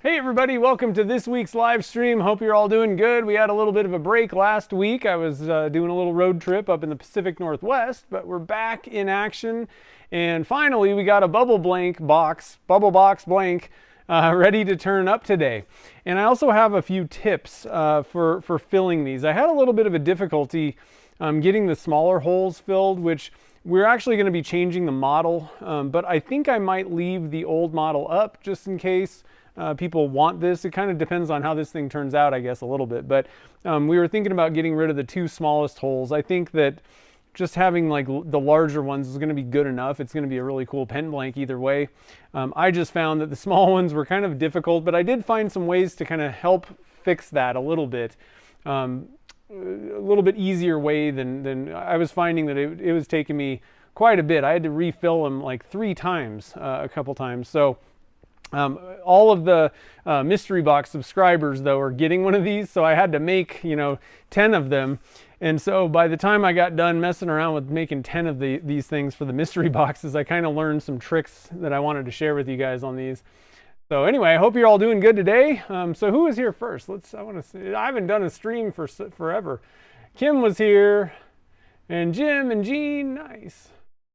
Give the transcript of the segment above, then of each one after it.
Hey everybody, welcome to this week's live stream. Hope you're all doing good. We had a little bit of a break last week. I was doing a little road trip up in the Pacific Northwest, but we're back in action. And finally, we got a bubble box blank, ready to turn up today. And I also have a few tips for filling these. I had a little bit of a difficulty getting the smaller holes filled, which we're actually going to be changing the model, but I think I might leave the old model up just in case people want this. It kind of depends on how this thing turns out, I guess, a little bit. But we were thinking about getting rid of the two smallest holes. I think that just having like the larger ones is going to be good enough. It's going to be a really cool pen blank either way. I just found that the small ones were kind of difficult, but I did find some ways to kind of help fix that a little bit. A little bit easier way than I was finding that it was taking me quite a bit. I had to refill them like 3 times, a couple times. So all of the mystery box subscribers though are getting one of these, so I had to make 10 of them. And so by the time I got done messing around with making 10 of these things for the mystery boxes, I kind of learned some tricks that I wanted to share with you guys on these. So anyway, I hope you're all doing good today. So who is here first? I want to see. I haven't done a stream for forever. Kim was here, and Jim and Jean, nice,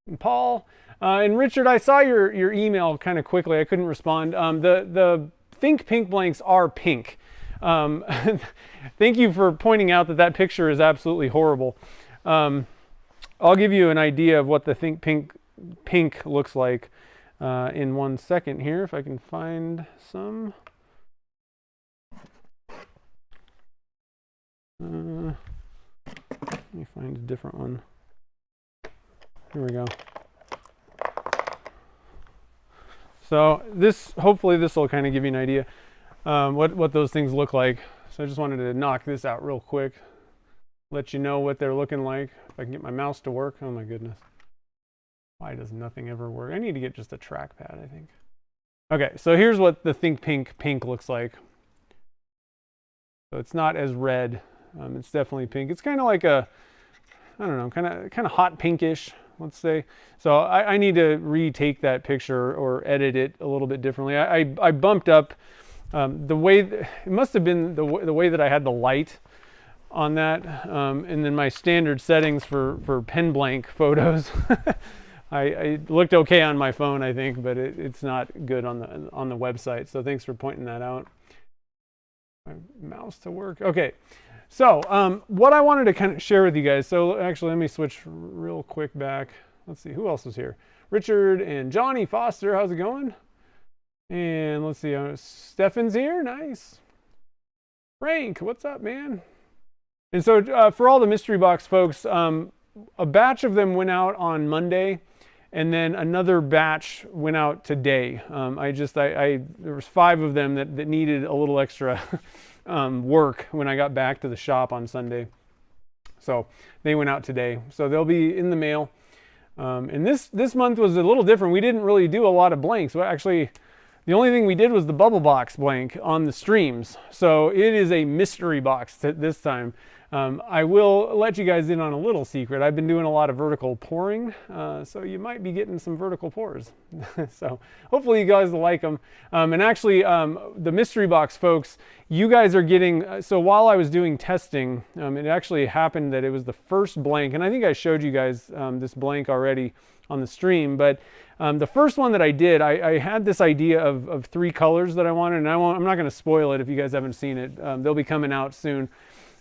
and Paul. And Richard, I saw your email kind of quickly. I couldn't respond. The Think Pink blanks are pink. Thank you for pointing out that picture is absolutely horrible. I'll give you an idea of what the Think Pink looks like in 1 second here, if I can find some. Let me find a different one. Here we go. So hopefully this will kind of give you an idea what those things look like. So I just wanted to knock this out real quick, let you know what they're looking like. If I can get my mouse to work. Oh my goodness. Why does nothing ever work? I need to get just a trackpad, I think. Okay, so here's what the Think Pink looks like. So it's not as red. It's definitely pink. It's kind of like a, I don't know, kind of hot pinkish, let's say. So I need to retake that picture or edit it a little bit differently. I bumped up the way, it must have been the way that I had the light on that. And then my standard settings for pen blank photos. I looked okay on my phone, I think, but it's not good on the website. So thanks for pointing that out. My mouse to work. Okay. So what I wanted to kind of share with you guys. So actually, let me switch real quick back. Let's see, who else is here? Richard and Johnny Foster. How's it going? And let's see, Stefan's here. Nice. Frank, what's up, man? And so for all the mystery box folks, a batch of them went out on Monday. And then another batch went out today. There was 5 of them that needed a little extra work when I got back to the shop on Sunday. So they went out today. So they'll be in the mail. And this month was a little different. We didn't really do a lot of blanks. Well, actually, the only thing we did was the bubble box blank on the streams. So it is a mystery box this time. I will let you guys in on a little secret. I've been doing a lot of vertical pouring, so you might be getting some vertical pours. So hopefully you guys will like them. And actually, the mystery box folks, you guys are getting, so while I was doing testing, it actually happened that it was the first blank, and I think I showed you guys this blank already on the stream, but the first one that I did, I had this idea of 3 colors that I wanted, and I'm not going to spoil it if you guys haven't seen it. They'll be coming out soon.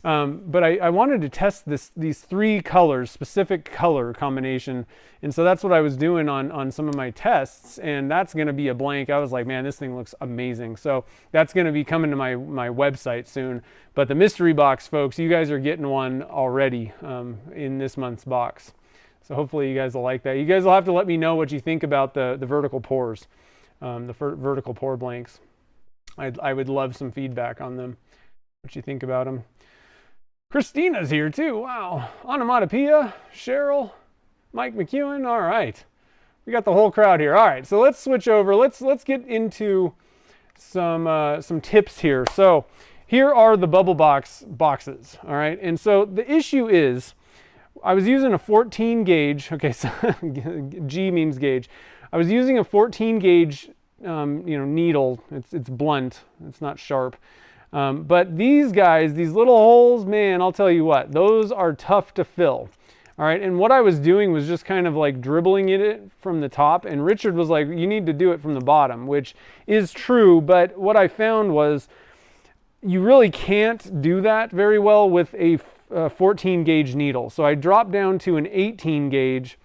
But I wanted to test these 3 colors, specific color combination. And so that's what I was doing on some of my tests. And that's going to be a blank. I was like, man, this thing looks amazing. So that's going to be coming to my website soon. But the mystery box folks, you guys are getting one already in this month's box. So hopefully you guys will like that. You guys will have to let me know what you think about the vertical pours, the vertical pour blanks. I would love some feedback on them, what you think about them. Christina's here too. Wow. Onomatopoeia, Cheryl, Mike McEwen. All right. We got the whole crowd here. All right. So let's switch over. Let's get into some tips here. So here are the bubble boxes. All right. And so the issue is I was using a 14 gauge. Okay. So G means gauge. I was using a 14 gauge needle. It's blunt. It's not sharp. But these guys, these little holes, man, I'll tell you what, those are tough to fill. All right, and what I was doing was just kind of like dribbling it from the top, and Richard was like, you need to do it from the bottom, which is true, but what I found was you really can't do that very well with a 14 gauge needle. So I dropped down to an 18 gauge,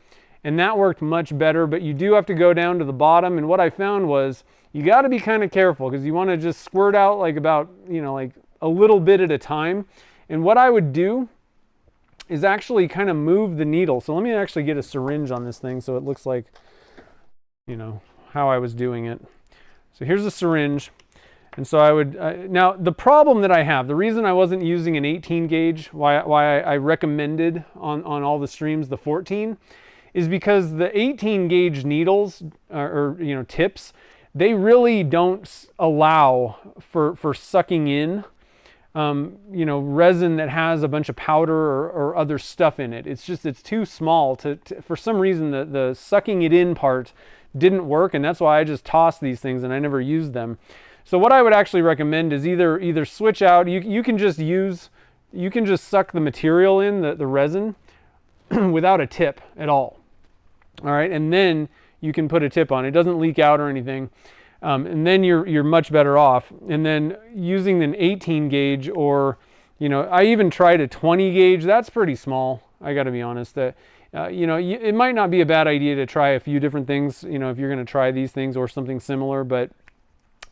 and that worked much better, but you do have to go down to the bottom, and what I found was you got to be kind of careful because you want to just squirt out like about, like a little bit at a time. And what I would do is actually kind of move the needle. So let me actually get a syringe on this thing so it looks like, how I was doing it. So here's a syringe. And so I would, now the problem that I have, the reason I wasn't using an 18 gauge, why I recommended on all the streams the 14, is because the 18 gauge needles or tips, they really don't allow for sucking in resin that has a bunch of powder or other stuff in it. It's too small to for some reason the sucking it in part didn't work, and that's why I just tossed these things and I never used them. So what I would actually recommend is either switch out. You can just suck the material in, the resin, without a tip at all. All right, and then you can put a tip on. It doesn't leak out or anything. And then you're much better off. And then using an 18 gauge or, I even tried a 20 gauge. That's pretty small. I got to be honest. It might not be a bad idea to try a few different things, if you're going to try these things or something similar. But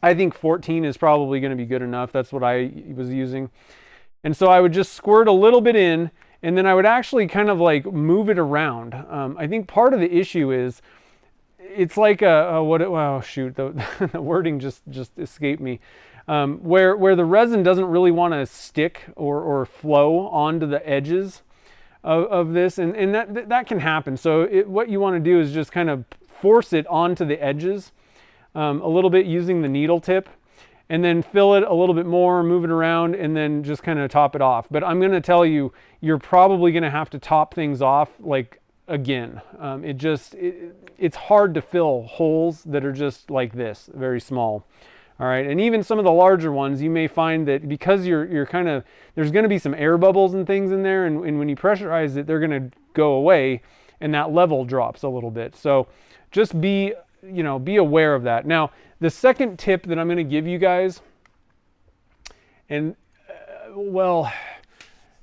I think 14 is probably going to be good enough. That's what I was using. And so I would just squirt a little bit in, and then I would actually kind of like move it around. I think part of the issue is, it's like the wording just escaped me. Where the resin doesn't really want to stick or flow onto the edges of this, and that can happen. So what you want to do is just kind of force it onto the edges a little bit using the needle tip, and then fill it a little bit more, move it around, and then just kind of top it off. But I'm going to tell you, you're probably going to have to top things off like again. It's hard to fill holes that are just like this, very small. All right, and even some of the larger ones, you may find that because you're kind of, there's going to be some air bubbles and things in there, and when you pressurize it, they're going to go away, and that level drops a little bit. So just be aware of that. Now, the second tip that I'm going to give you guys, and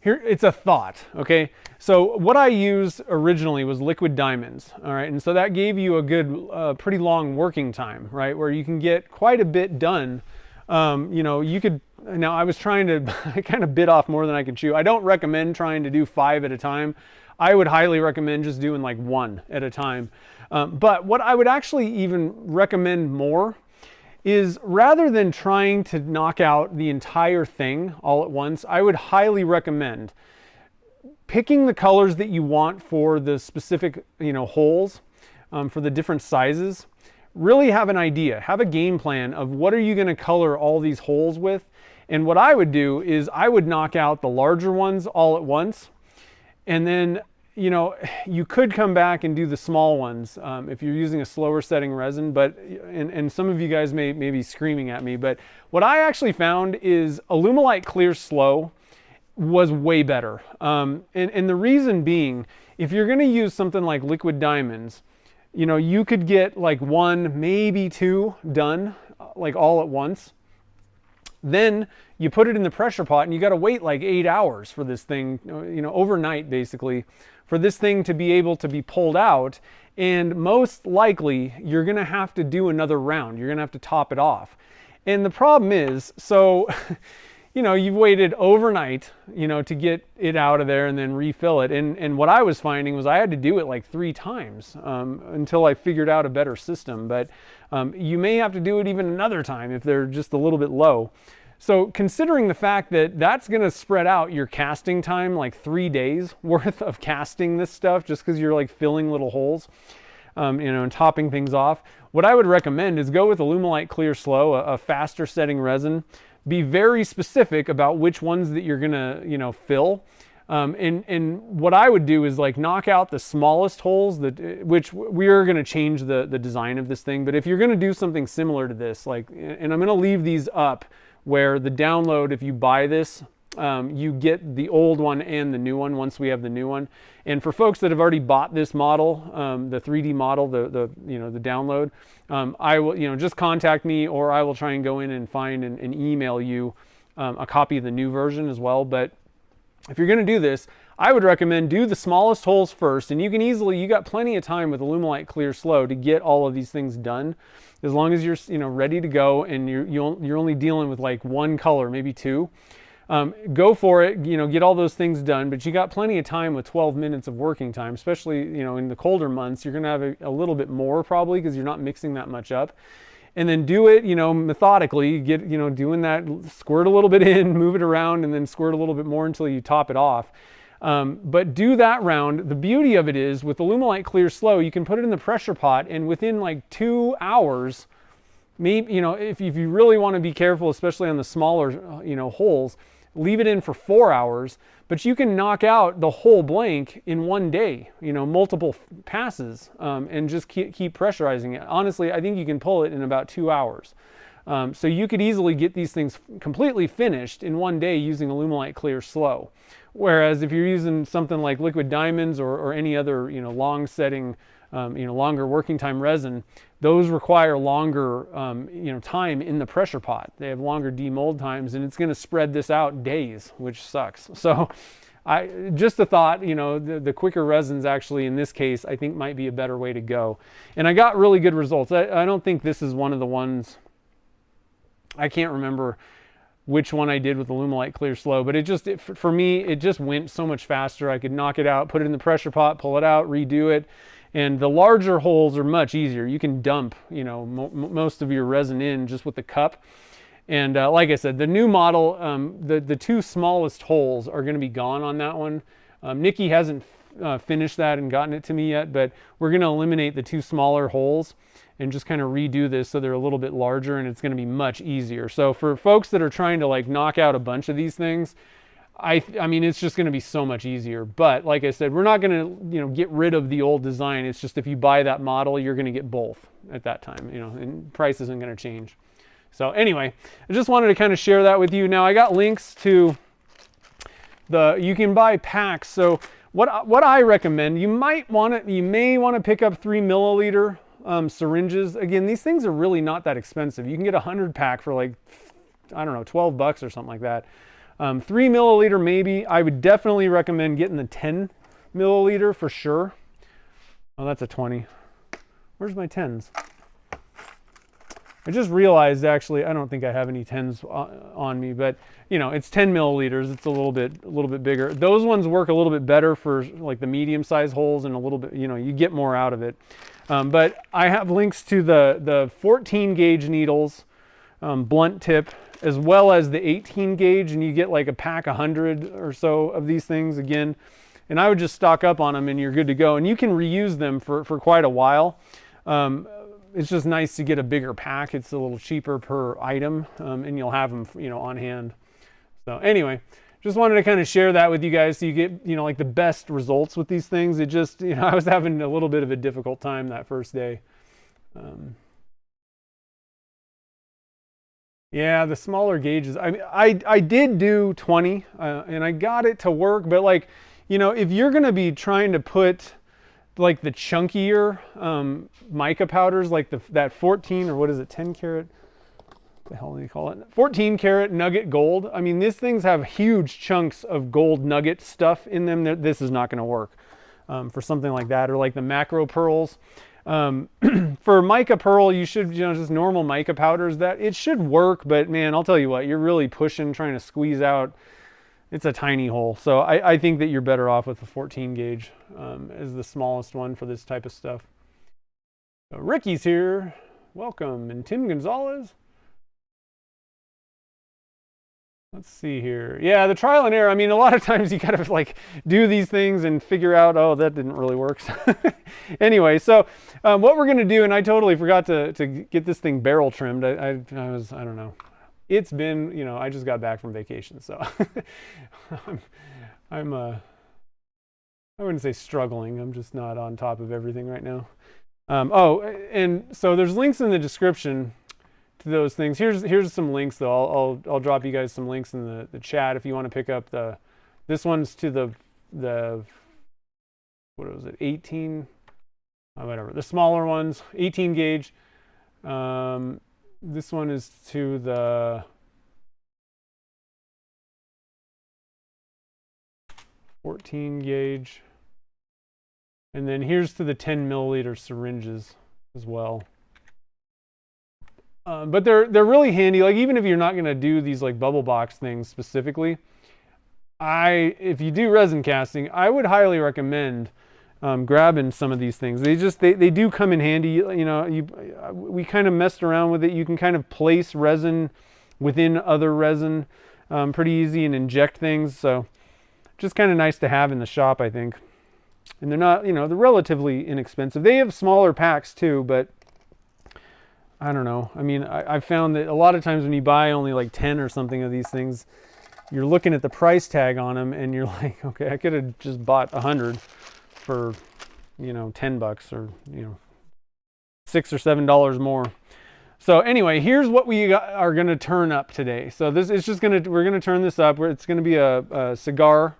here it's a thought, okay? So what I used originally was liquid diamonds, all right? And so that gave you a good, pretty long working time, right? Where you can get quite a bit done. Now I was trying to, I kind of bit off more than I could chew. I don't recommend trying to do 5 at a time. I would highly recommend just doing like 1 at a time. But what I would actually even recommend more is rather than trying to knock out the entire thing all at once, I would highly recommend picking the colors that you want for the specific, holes, for the different sizes. Really have an idea, have a game plan of what are you going to color all these holes with. And what I would do is I would knock out the larger ones all at once. And then, you could come back and do the small ones if you're using a slower setting resin, but, and some of you guys may be screaming at me, but what I actually found is Alumilite Clear Slow was way better. And the reason being, if you're going to use something like liquid diamonds, you could get like 1, maybe 2 done like all at once. Then you put it in the pressure pot and you got to wait like 8 hours for this thing, overnight basically, for this thing to be able to be pulled out. And most likely you're going to have to do another round. You're going to have to top it off. And the problem is, so you've waited overnight, to get it out of there and then refill it. And what I was finding was I had to do it like 3 times until I figured out a better system. But you may have to do it even another time if they're just a little bit low. So considering the fact that that's going to spread out your casting time, like 3 days worth of casting this stuff, just because you're like filling little holes, and topping things off, what I would recommend is go with Alumilite Clear Slow, a faster setting resin. Be very specific about which ones that you're gonna, fill. And what I would do is like knock out the smallest holes, which we are going to change the design of this thing. But if you're going to do something similar to this, like, and I'm going to leave these up where the download, if you buy this, you get the old one and the new one once we have the new one. And for folks that have already bought this model, the 3D model, the download, I will, just contact me, or I will try and go in and find and email you a copy of the new version as well. But if you're going to do this, I would recommend do the smallest holes first, and you got plenty of time with Alumilite Clear Slow to get all of these things done, as long as you're ready to go and you're only dealing with like one color, maybe two. Go for it, get all those things done, but you got plenty of time with 12 minutes of working time, especially in the colder months. You're going to have a little bit more probably because you're not mixing that much up. And then do it, methodically, doing that, squirt a little bit in, move it around, and then squirt a little bit more until you top it off. But do that round. The beauty of it is with Alumilite Clear Slow, you can put it in the pressure pot, and within like 2 hours, maybe, if you really want to be careful, especially on the smaller, holes, leave it in for 4 hours, but you can knock out the whole blank in one day, multiple passes, and just keep pressurizing it. Honestly, I think you can pull it in about 2 hours. So you could easily get these things completely finished in one day using Alumilite Clear Slow. Whereas if you're using something like liquid diamonds or any other, long setting, longer working time resin, those require longer, time in the pressure pot. They have longer demold times, and it's going to spread this out days, which sucks. So just a thought, the quicker resins actually in this case, I think might be a better way to go. And I got really good results. I don't think this is one of the ones, I can't remember which one I did with Alumilite Clear Slow, but for me, it just went so much faster. I could knock it out, put it in the pressure pot, pull it out, redo it. And the larger holes are much easier. You can dump, most of your resin in just with the cup. And like I said, the new model, the two smallest holes are going to be gone on that one. Nikki hasn't finished that and gotten it to me yet, but we're going to eliminate the two smaller holes and just kind of redo this so they're a little bit larger, and it's going to be much easier. So for folks that are trying to like knock out a bunch of these things, I mean, it's just going to be so much easier. But like I said, we're not going to, get rid of the old design. It's just if you buy that model, you're going to get both at that time, and price isn't going to change. So anyway, I just wanted to kind of share that with you. Now I got links to you can buy packs. So what I recommend, you may want to pick up 3 milliliter syringes. Again, these things are really not that expensive. You can get a 100 pack for like, I don't know, $12 or something like that. 3 milliliter maybe. I would definitely recommend getting the 10 milliliter for sure. Oh, that's a 20. Where's my 10s? I just realized actually I don't think I have any 10s on me, but it's 10 milliliters. It's a little bit bigger. Those ones work a little bit better for like the medium size holes, and a little bit, you get more out of it. But I have links to the 14 gauge needles, blunt tip, as well as the 18 gauge, and you get like a pack 100 or so of these things again. And I would just stock up on them and you're good to go. And you can reuse them for quite a while. It's just nice to get a bigger pack. It's a little cheaper per item, and you'll have them, on hand. So anyway, just wanted to kind of share that with you guys so you get, like the best results with these things. It just, I was having a little bit of a difficult time that first day. Yeah, the smaller gauges. I did do 20, and I got it to work. But like, if you're going to be trying to put like the chunkier mica powders, like that 14 or what is it, 10 karat? What the hell do you call it? 14 karat nugget gold. I mean, these things have huge chunks of gold nugget stuff in them. This is not going to work for something like that, or like the macro pearls. For mica pearl, you should, just normal mica powders, that it should work, but man, I'll tell you what, you're really pushing, trying to squeeze out. It's a tiny hole. So I think that you're better off with the 14 gauge as the smallest one for this type of stuff. So Ricky's here. Welcome. And Tim Gonzalez. Let's see here. Yeah, the trial and error. I mean, a lot of times you gotta like do these things and figure out, oh, that didn't really work. Anyway, so what we're gonna do, and I totally forgot to get this thing barrel trimmed. I don't know. It's been, I just got back from vacation, so I'm I wouldn't say struggling. I'm just not on top of everything right now. Oh, and so there's links in the description to those things. Here's some links though. I'll drop you guys some links in the chat if you want to pick up this one's to the what was it, 18, whatever, the smaller ones, 18 gauge. This one is to the 14 gauge. And then here's to the 10 milliliter syringes as well. But they're really handy. Like even if you're not going to do these like bubble box things specifically, if you do resin casting, I would highly recommend grabbing some of these things. They do come in handy. You know, we kind of messed around with it. You can kind of place resin within other resin pretty easy and inject things. So just kind of nice to have in the shop, I think. And they're not, you know, they're relatively inexpensive. They have smaller packs too, but I don't know. I mean, I've found that a lot of times when you buy only like 10 or something of these things, you're looking at the price tag on them and you're like, okay, I could have just bought 100 for, you know, 10 bucks or, you know, $6 or $7 more. So anyway, here's what we are going to turn up today. So this is just we're going to turn this up. It's going to be a cigar,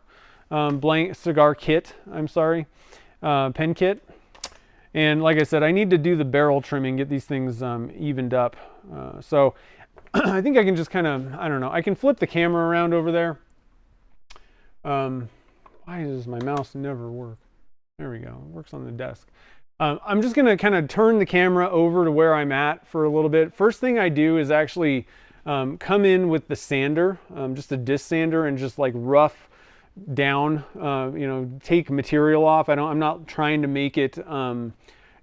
blank cigar kit, pen kit. And like I said, I need to do the barrel trimming, get these things evened up. So I think I can just kind of, I don't know, I can flip the camera around over there. Why does my mouse never work? There we go, it works on the desk. I'm just gonna kind of turn the camera over to where I'm at for a little bit. First thing I do is actually come in with the sander, just a disc sander, and just like rough down, you know, take material off. I'm not trying to make it,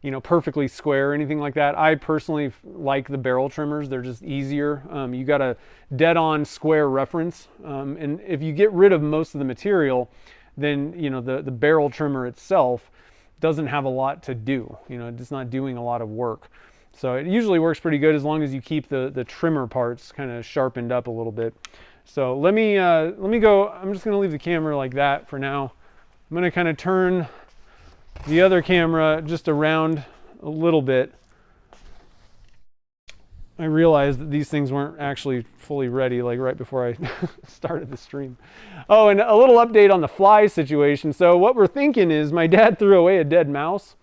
you know, perfectly square or anything like that. I personally like the barrel trimmers. They're just easier. You got a dead on square reference. And if you get rid of most of the material, then, you know, the barrel trimmer itself doesn't have a lot to do. You know, it's not doing a lot of work. So it usually works pretty good as long as you keep the trimmer parts kind of sharpened up a little bit. So let me go. I'm just going to leave the camera like that for now. I'm going to kind of turn the other camera just around a little bit. I realized that these things weren't actually fully ready, like right before I started the stream. Oh, and a little update on the fly situation. So what we're thinking is my dad threw away a dead mouse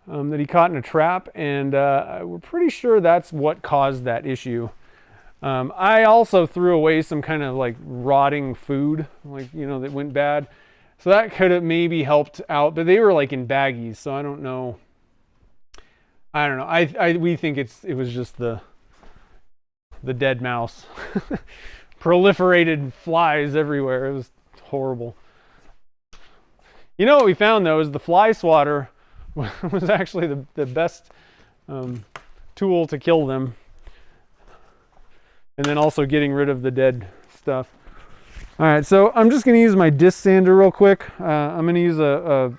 that he caught in a trap, and we're pretty sure that's what caused that issue. I also threw away some kind of like rotting food, like, you know, that went bad. So that could have maybe helped out, but they were like in baggies, so I don't know. We think it was just the dead mouse. Proliferated flies everywhere. It was horrible. You know what we found though is the fly swatter was actually the best tool to kill them. And then also getting rid of the dead stuff. All right, so I'm just going to use my disc sander real quick. I'm going to use a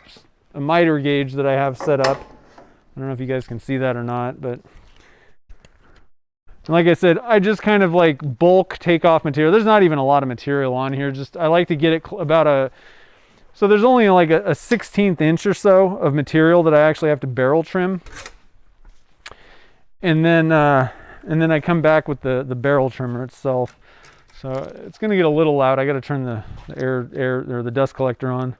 miter gauge that I have set up. I don't know if you guys can see that or not, but like I said, I just kind of like bulk take off material. There's not even a lot of material on here. Just I like to get it about so there's only like a 1/16 inch or so of material that I actually have to barrel trim. And then I come back with the barrel trimmer itself. So it's going to get a little loud. I got to turn the air or the dust collector on.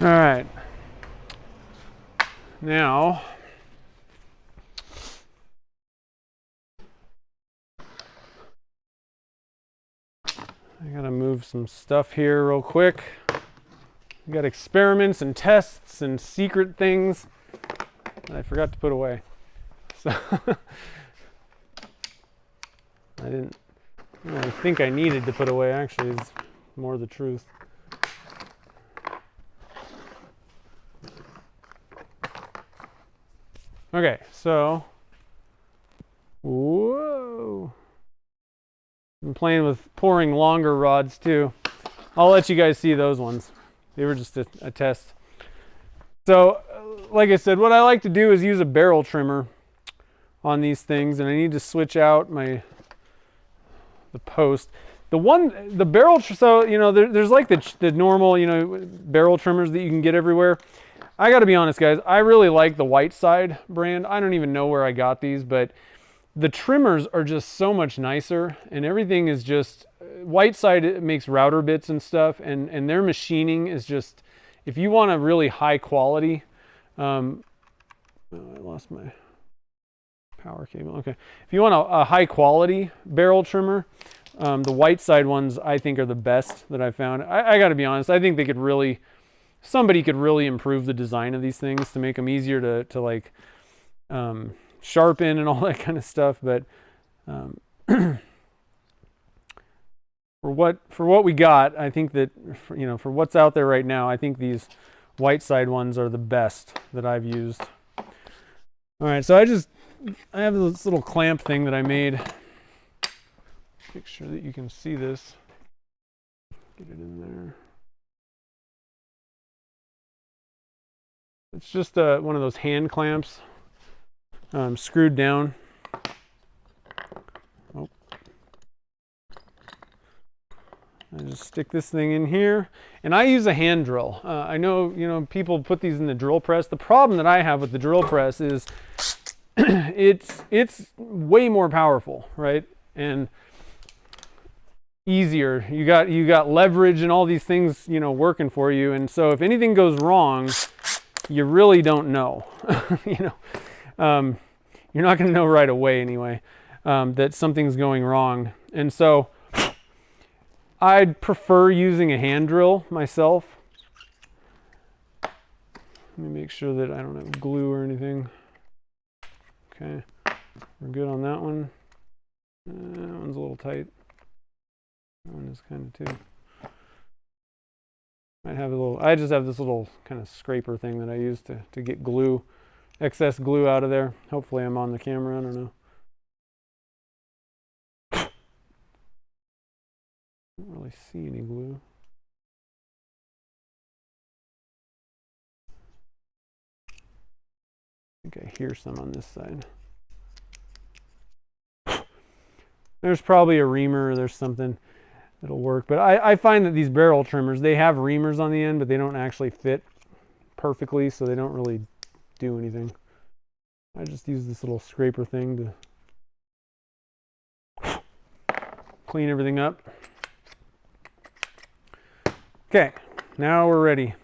All right. Now, I gotta move some stuff here real quick. We got experiments and tests and secret things that I forgot to put away. So I didn't really think I needed to put away, actually, is more the truth. Okay, so, whoa. I'm playing with pouring longer rods too. I'll let you guys see those ones. They were just a test. So, like I said, what I like to do is use a barrel trimmer on these things, and I need to switch out the post. The barrel, so, you know, there's like the normal, you know, barrel trimmers that you can get everywhere. I gotta be honest, guys, I really like the Whiteside brand. I don't even know where I got these, but the trimmers are just so much nicer, and everything is just, Whiteside, it makes router bits and stuff, and their machining is just, if you want a really high quality, oh, I lost my power cable. Okay, if you want a high quality barrel trimmer, the Whiteside ones I think are the best that I've found. I got to be honest, I think they could really, somebody could really improve the design of these things to make them easier to like sharpen and all that kind of stuff. But for what we got, I think that, you know, for what's out there right now, I think these Whiteside ones are the best that I've used. All right, so I have this little clamp thing that I made. Make sure that you can see this. Get it in there. It's just one of those hand clamps, screwed down. Oh. I just stick this thing in here, and I use a hand drill. I know, you know, people put these in the drill press. The problem that I have with the drill press is it's way more powerful, right? And easier. You got leverage and all these things, you know, working for you. And so if anything goes wrong, you really don't know. You know, you're not going to know right away anyway, that something's going wrong. And so I'd prefer using a hand drill myself. Let me make sure that I don't have glue or anything. Okay, we're good on that one. That one's a little tight. That one is kind of too. I just have this little kind of scraper thing that I use to get glue, excess glue out of there. Hopefully I'm on the camera, I don't know. I don't really see any glue. I think I hear some on this side. There's probably a reamer or there's something that'll work. But I find that these barrel trimmers, they have reamers on the end, but they don't actually fit perfectly, so they don't really do anything. I just use this little scraper thing to clean everything up. Okay, now we're ready.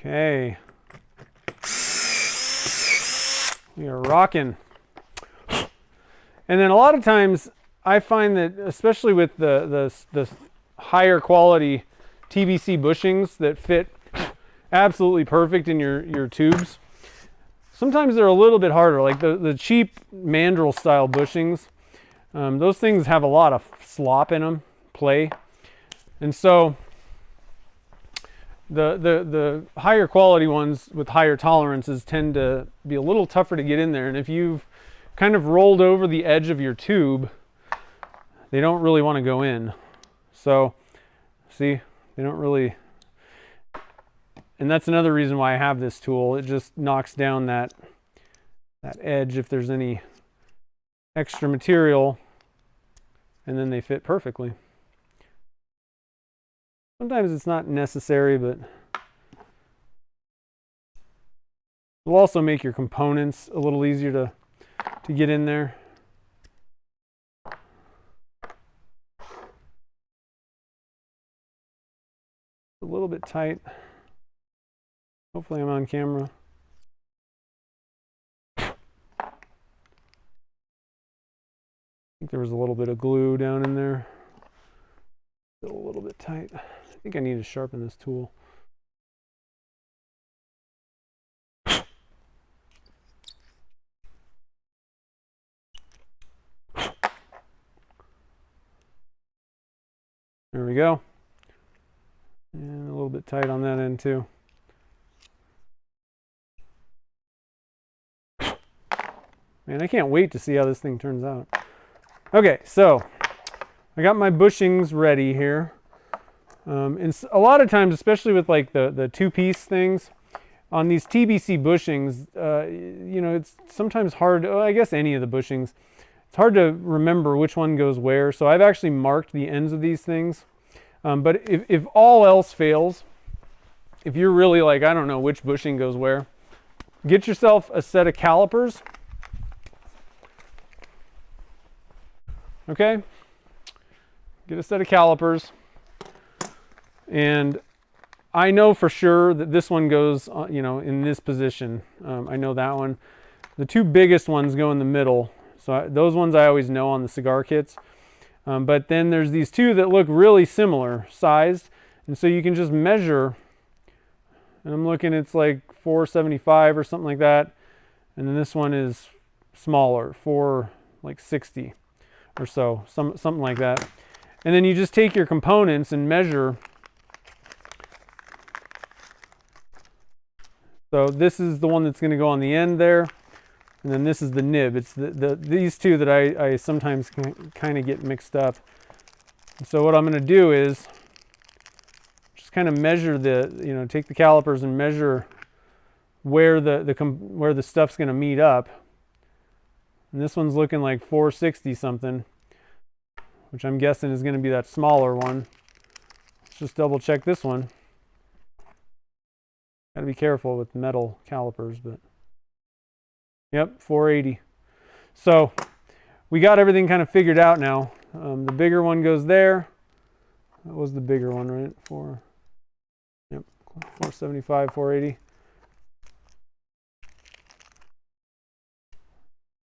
Okay, we are rocking. And then a lot of times I find that, especially with the higher quality TBC bushings that fit absolutely perfect in your tubes, sometimes they're a little bit harder. Like the cheap mandrel style bushings, those things have a lot of slop in them, play. And so the higher quality ones with higher tolerances tend to be a little tougher to get in there. And if you've kind of rolled over the edge of your tube, they don't really want to go in. So see, they don't really, And that's another reason why I have this tool. It just knocks down that edge if there's any extra material, and then they fit perfectly. Sometimes it's not necessary, but it'll also make your components a little easier to get in there. A little bit tight. Hopefully I'm on camera. I think there was a little bit of glue down in there. Still a little bit tight. I think I need to sharpen this tool. There we go. And a little bit tight on that end too. Man, I can't wait to see how this thing turns out. Okay, so I got my bushings ready here. And a lot of times, especially with like the two-piece things, on these TBC bushings, you know, it's sometimes hard, I guess any of the bushings, it's hard to remember which one goes where. So I've actually marked the ends of these things. But if all else fails, if you're really like, I don't know which bushing goes where, get yourself a set of calipers. Okay? Get a set of calipers. And I know for sure that this one goes, you know, in this position. I know that one. The two biggest ones go in the middle. So those ones I always know on the cigar kits. But then there's these two that look really similar sized. And so you can just measure. And I'm looking, it's like 475 or something like that. And then this one is smaller, 460 or so, something like that. And then you just take your components and measure. So this is the one that's going to go on the end there, and then this is the nib. It's these two that I sometimes kind of get mixed up. And so what I'm going to do is just kind of measure take the calipers and measure where the stuff's going to meet up. And this one's looking like 460 something, which I'm guessing is going to be that smaller one. Let's just double check this one. Got to be careful with metal calipers, but yep, 480. So we got everything kind of figured out now. The bigger one goes there. That was the bigger one, right? 475, 480.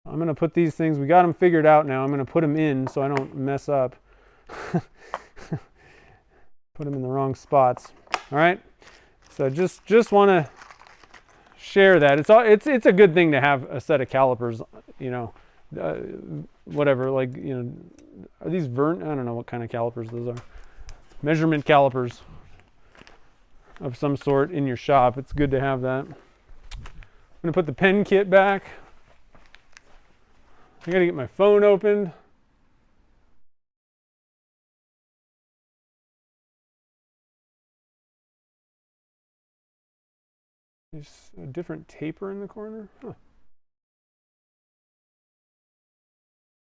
I'm going to put these things, we got them figured out now. I'm going to put them in so I don't mess up. Put them in the wrong spots. All right. So just want to share that. It's a good thing to have a set of calipers, you know, whatever, like, you know, are these I don't know what kind of calipers those are. Measurement calipers of some sort in your shop. It's good to have that. I'm going to put the pen kit back. I got to get my phone opened. There's a different taper in the corner. Huh.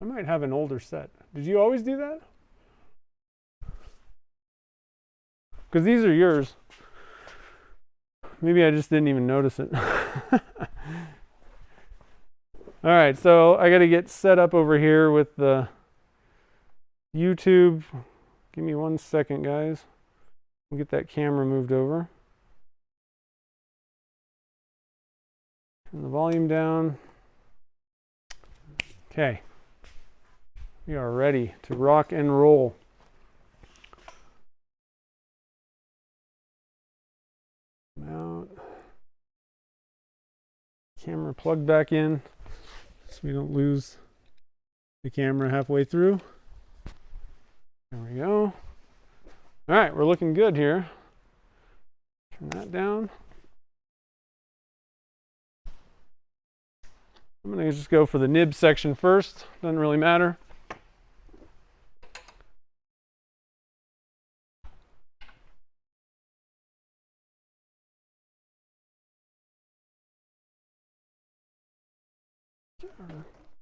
I might have an older set. Did you always do that? Because these are yours. Maybe I just didn't even notice it. All right, so I got to get set up over here with the YouTube. Give me 1 second, guys. We'll get that camera moved over. Turn the volume down. Okay. We are ready to rock and roll. Out. Camera plugged back in so we don't lose the camera halfway through. There we go. All right, we're looking good here. Turn that down. I'm going to just go for the nib section first. Doesn't really matter.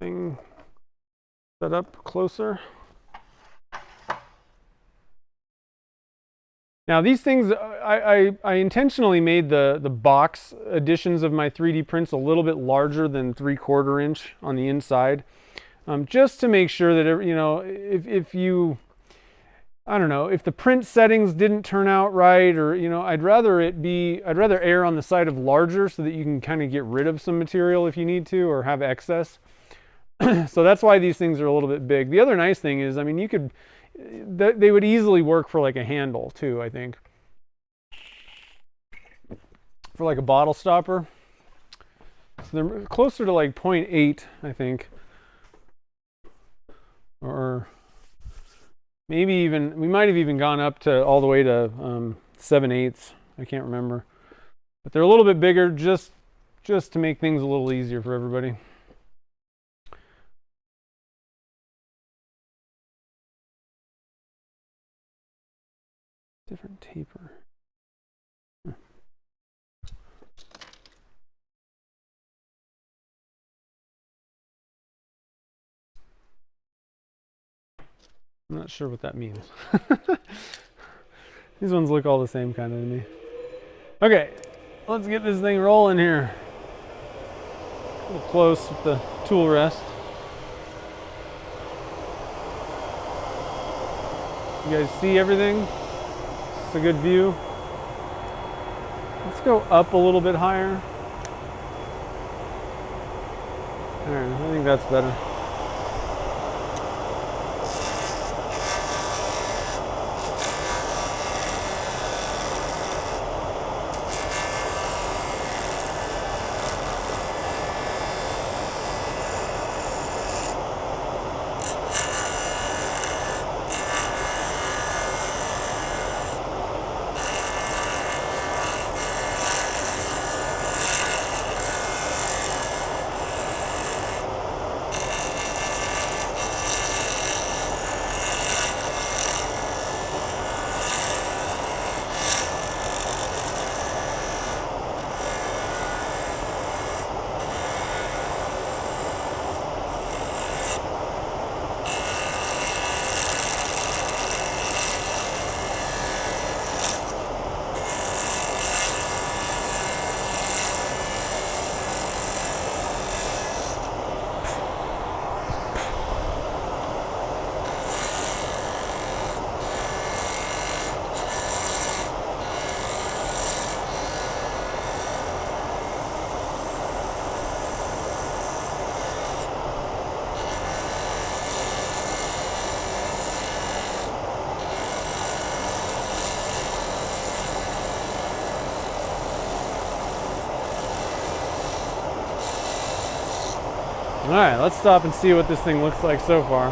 Thing set up closer. Now these things, I intentionally made the box editions of my 3D prints a little bit larger than 3/4 inch on the inside, just to make sure that, you know, if you, I don't know, if the print settings didn't turn out right, or, you know, I'd rather err on the side of larger so that you can kind of get rid of some material if you need to, or have excess. So that's why these things are a little bit big. The other nice thing is, I mean, you could, they would easily work for like a handle too, I think. For like a bottle stopper. So they're closer to like 0.8, I think. Or maybe even, we might have even gone up to all the way to 7/8. I can't remember. But they're a little bit bigger just to make things a little easier for everybody. Different taper. I'm not sure what that means. These ones look all the same kind of to me. Okay, let's get this thing rolling here. A little close with the tool rest. You guys see everything? It's a good view. Let's go up a little bit higher. All right, I think that's better. All right, let's stop and see what this thing looks like so far.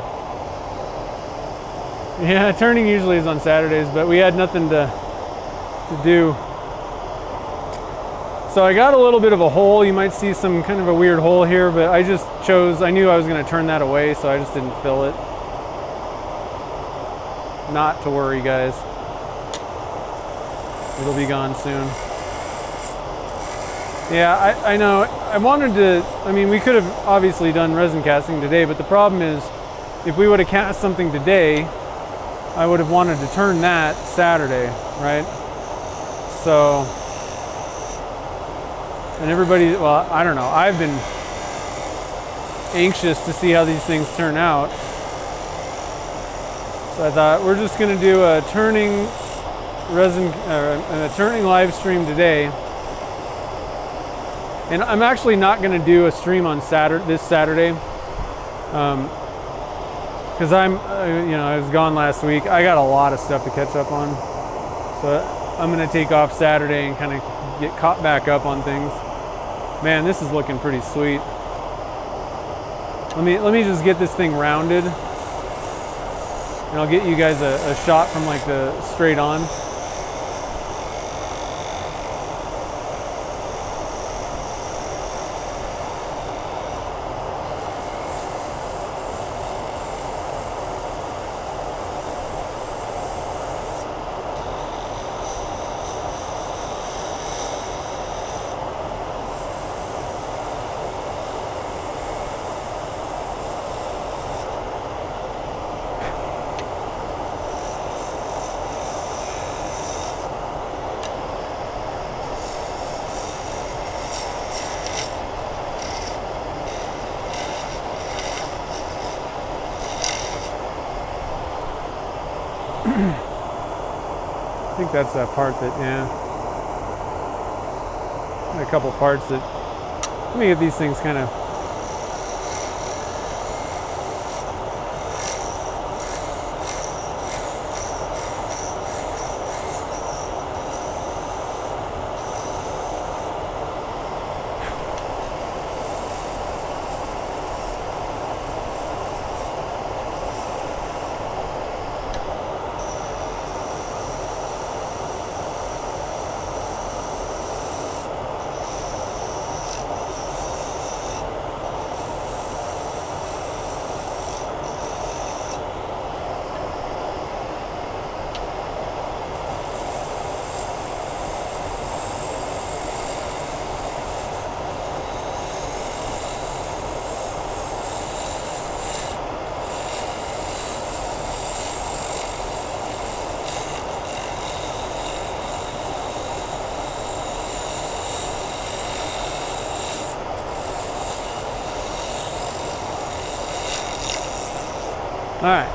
Yeah, turning usually is on Saturdays, but we had nothing to do. So I got a little bit of a hole. You might see some kind of a weird hole here, but I just chose, I knew I was going to turn that away, so I just didn't fill it. Not to worry, guys. It'll be gone soon. Yeah, I know. I wanted to, I mean, we could have obviously done resin casting today, but the problem is, if we would have cast something today, I would have wanted to turn that Saturday, right? So, and everybody, well, I don't know. I've been anxious to see how these things turn out. So I thought we're just going to do a turning resin, a turning live stream today. And I'm actually not going to do a stream on this Saturday, because I was gone last week. I got a lot of stuff to catch up on, so I'm going to take off Saturday and kind of get caught back up on things. Man, this is looking pretty sweet. Let me just get this thing rounded, and I'll get you guys a shot from like the straight on. think that's that part that, yeah. A couple parts that, let me get these things kind of, all right.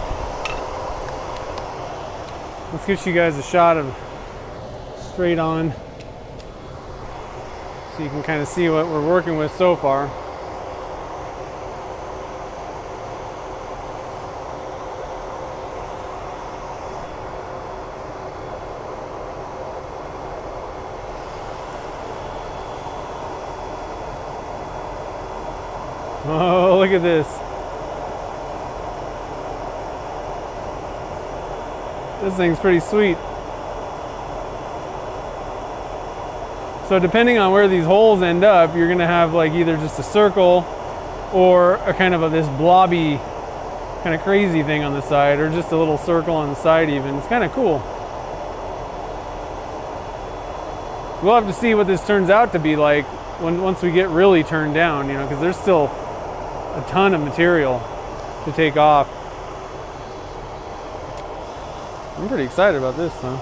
Let's get you guys a shot of straight on so you can kind of see what we're working with so far. Oh, look at this. This thing's pretty sweet. So depending on where these holes end up, you're gonna have like either just a circle or a kind of this blobby, kind of crazy thing on the side, or just a little circle on the side even. It's kind of cool. We'll have to see what this turns out to be like once we get really turned down, you know, because there's still a ton of material to take off. I'm pretty excited about this though.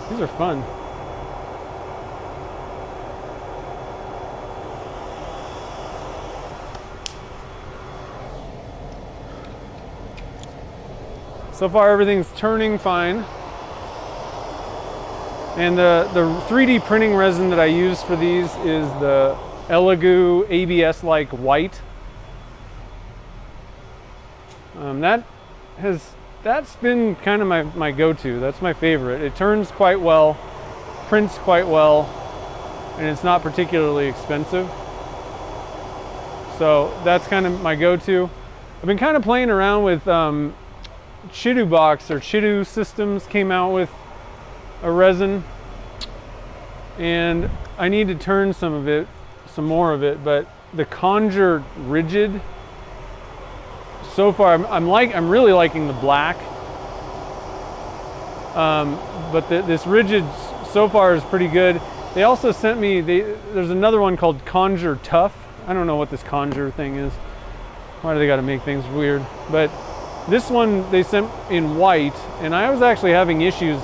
These are fun. So far everything's turning fine. And the 3D printing resin that I use for these is the Elegoo ABS-like white. That's been kind of my go-to. That's my favorite. It turns quite well, prints quite well, and it's not particularly expensive. So that's kind of my go-to. I've been kind of playing around with Chidu Box, or Chidu Systems came out with a resin, and I need to turn some more of it, but the Conjure Rigid, so far I'm really liking the black, but this Rigid so far is pretty good. They also sent me, there's another one called Conjure Tough. I don't know what this Conjure thing is. Why do they gotta make things weird? But this one they sent in white, and I was actually having issues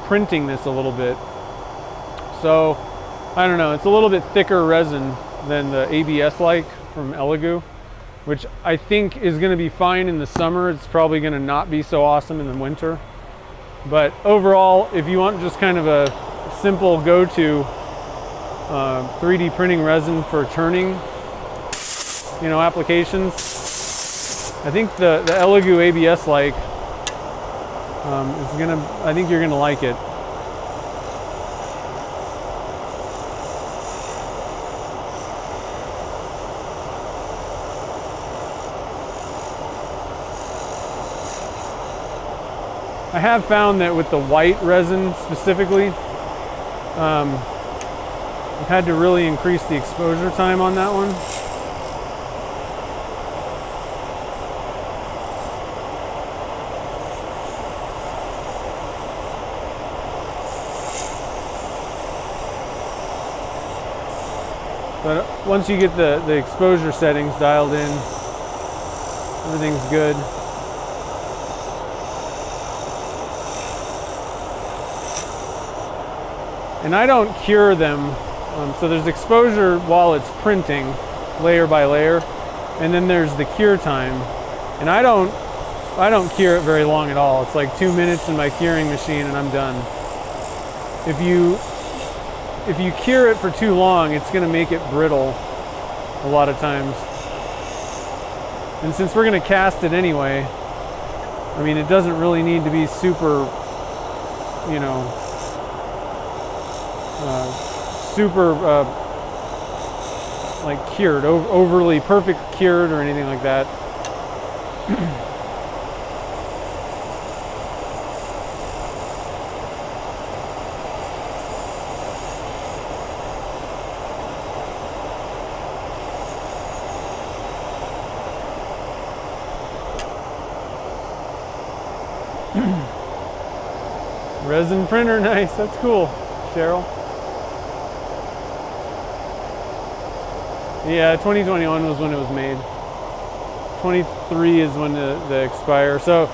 printing this a little bit. So I don't know, it's a little bit thicker resin than the ABS-like from Elegoo, which I think is going to be fine in the summer. It's probably going to not be so awesome in the winter. But overall, if you want just kind of a simple go-to 3D printing resin for turning, you know, applications, I think the Elegoo ABS-like I think you're gonna like it. I have found that with the white resin specifically, I've had to really increase the exposure time on that one. But once you get the exposure settings dialed in, everything's good. And I don't cure them, so there's exposure while it's printing, layer by layer, and then there's the cure time. And I don't I don't cure it very long at all. It's like 2 minutes in my curing machine and I'm done. If you cure it for too long, it's going to make it brittle a lot of times. And since we're going to cast it anyway, I mean, it doesn't really need to be super, you know, like cured, overly perfect cured or anything like that. Resin printer, nice, that's cool, Cheryl. Yeah, 2021 was when it was made. 23 is when the expire. So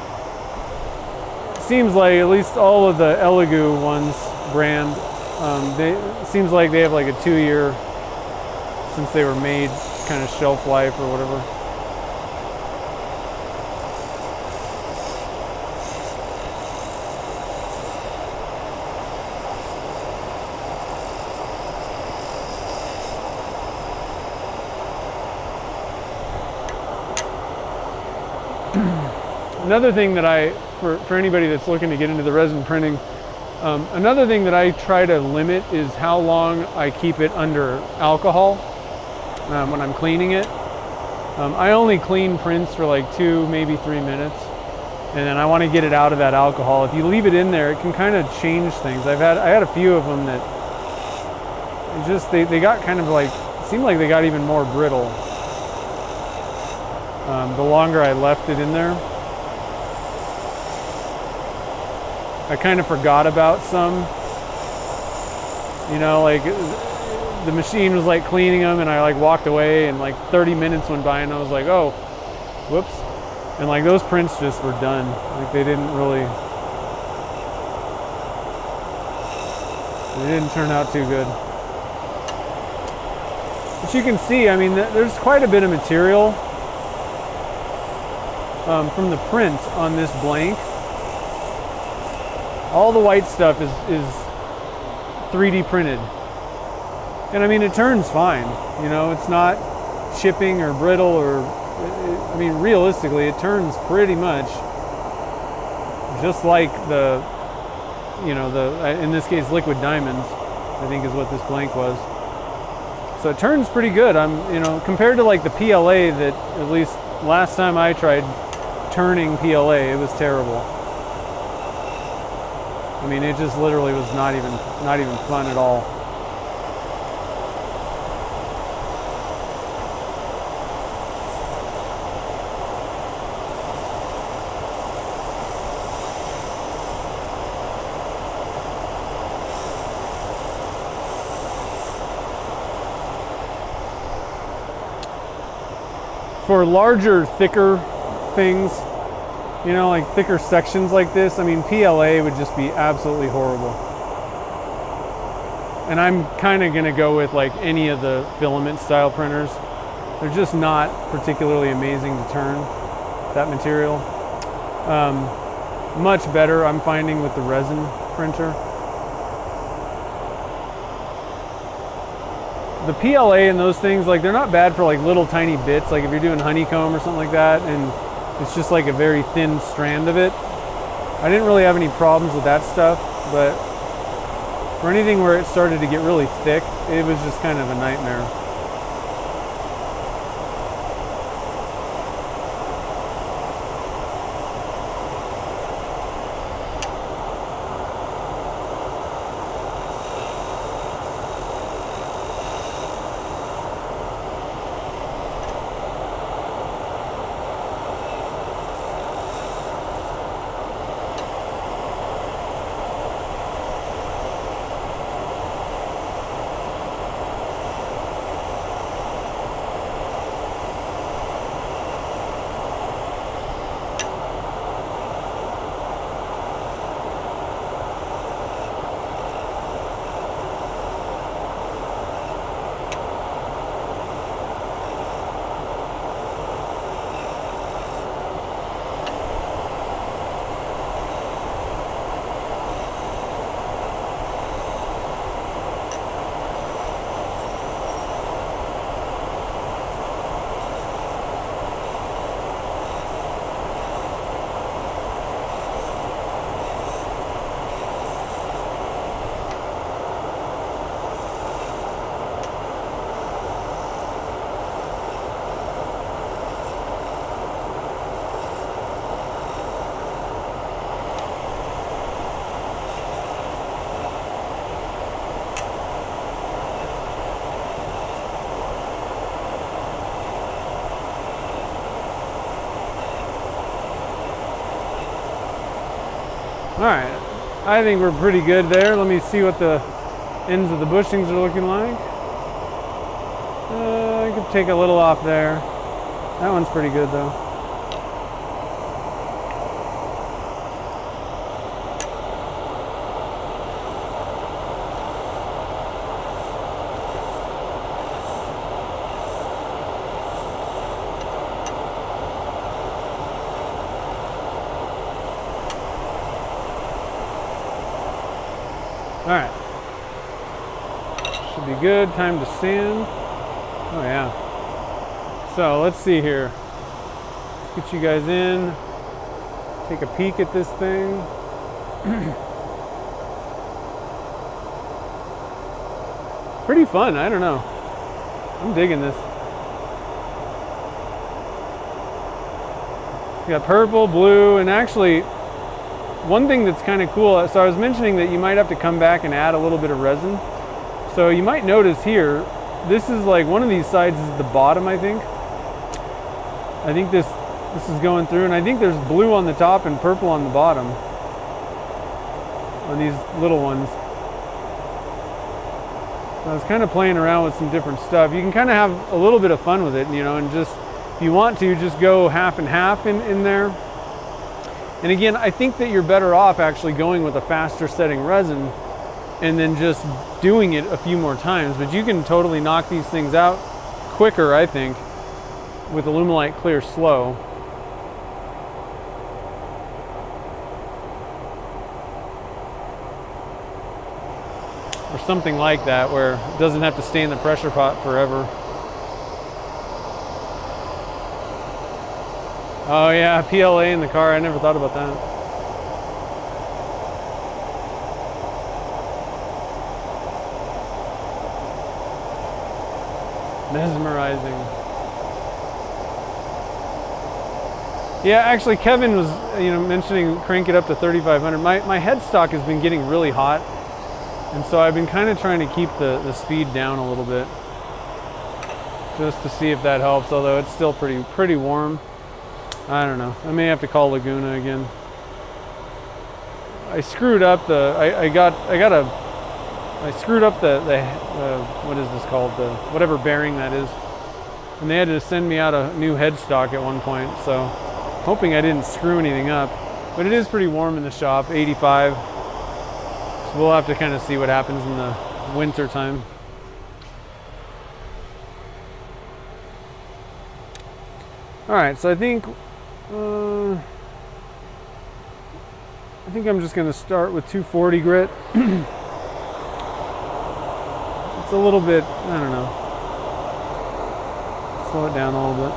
it seems like at least all of the Elegoo ones brand, seems like they have like a 2-year since they were made kind of shelf life or whatever. Another thing that for anybody that's looking to get into the resin printing, another thing that I try to limit is how long I keep it under alcohol when I'm cleaning it. I only clean prints for like 2, maybe 3 minutes, and then I want to get it out of that alcohol. If you leave it in there, it can kind of change things. I had a few of them that they got kind of like, seemed like they got even more brittle the longer I left it in there. I kind of forgot about some, you know, like the machine was like cleaning them and I like walked away and like 30 minutes went by and I was like, oh, whoops. And like those prints just were done. Like they didn't turn out too good. But you can see, I mean, there's quite a bit of material from the print on this blank. All the white stuff is 3D printed. And I mean, it turns fine. You know, it's not chipping or brittle or, I mean, realistically, it turns pretty much just like the, you know, in this case, liquid diamonds, I think is what this blank was. So it turns pretty good. You know, compared to like the PLA that, at least last time I tried turning PLA, it was terrible. I mean, it just literally was not even fun at all. For larger, thicker things, you know, like thicker sections like this, I mean, PLA would just be absolutely horrible. And I'm kind of going to go with like any of the filament style printers. They're just not particularly amazing to turn, that material. Much better, I'm finding, with the resin printer. The PLA and those things, like, they're not bad for like little tiny bits, like if you're doing honeycomb or something like that, and it's just like a very thin strand of it. I didn't really have any problems with that stuff, but for anything where it started to get really thick, it was just kind of a nightmare. All right, I think we're pretty good there. Let me see what the ends of the bushings are looking like. I could take a little off there. That one's pretty good though. All right, should be good. Time to sand. Oh yeah. So let's see here. Let's get you guys in. Take a peek at this thing. Pretty fun. I don't know. I'm digging this. You got purple, blue, and actually, one thing that's kind of cool, so I was mentioning that you might have to come back and add a little bit of resin. So you might notice here, this is like one of these sides is the bottom, I think. I think this is going through, and I think there's blue on the top and purple on the bottom on these little ones. So I was kind of playing around with some different stuff. You can kind of have a little bit of fun with it, you know, and just, if you want to, just go half and half in there. And again, I think that you're better off actually going with a faster setting resin and then just doing it a few more times. But you can totally knock these things out quicker, I think, with Alumilite Clear Slow. Or something like that, where it doesn't have to stay in the pressure pot forever. Oh yeah, PLA in the car. I never thought about that. Mesmerizing. Yeah, actually Kevin was, you know, mentioning crank it up to 3,500. My headstock has been getting really hot, and so I've been kind of trying to keep the speed down a little bit, just to see if that helps, although it's still pretty warm. I don't know. I may have to call Laguna again. I screwed up the. I screwed up the what is this called? The whatever bearing that is, and they had to send me out a new headstock at one point. So, hoping I didn't screw anything up. But it is pretty warm in the shop, 85. So we'll have to kind of see what happens in the winter time. All right. So I think I'm just going to start with 240 grit. It's a little bit, I don't know. Slow it down a little bit.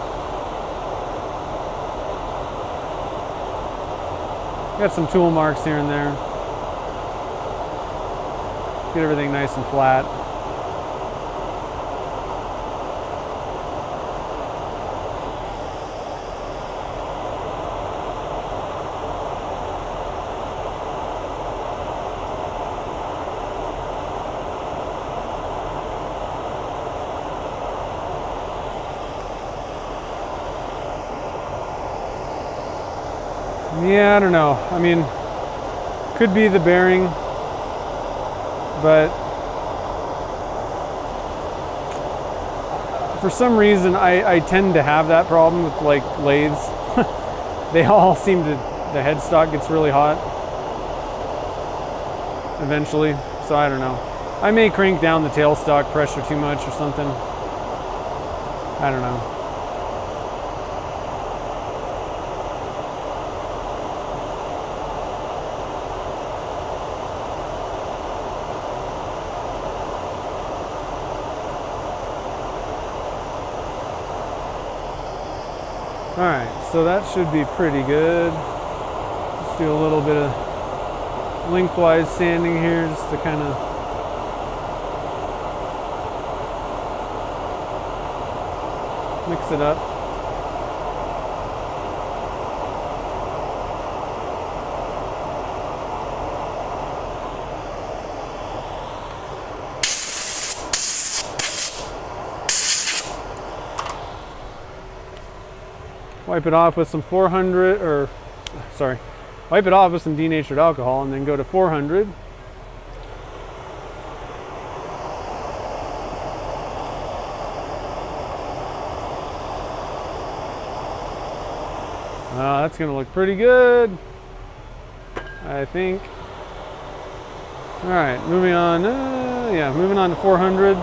Got some tool marks here and there. Get everything nice and flat. Yeah, I don't know. I mean, could be the bearing, but for some reason I tend to have that problem with like lathes. They all seem to, the headstock gets really hot eventually, so I don't know. I may crank down the tailstock pressure too much or something. I don't know. Alright, so that should be pretty good. Let's do a little bit of lengthwise sanding here just to kind of mix it up. Wipe it off with some 400, or sorry, wipe it off with some denatured alcohol, and then go to 400. That's gonna look pretty good, I think. All right, moving on. Yeah, moving on to 400.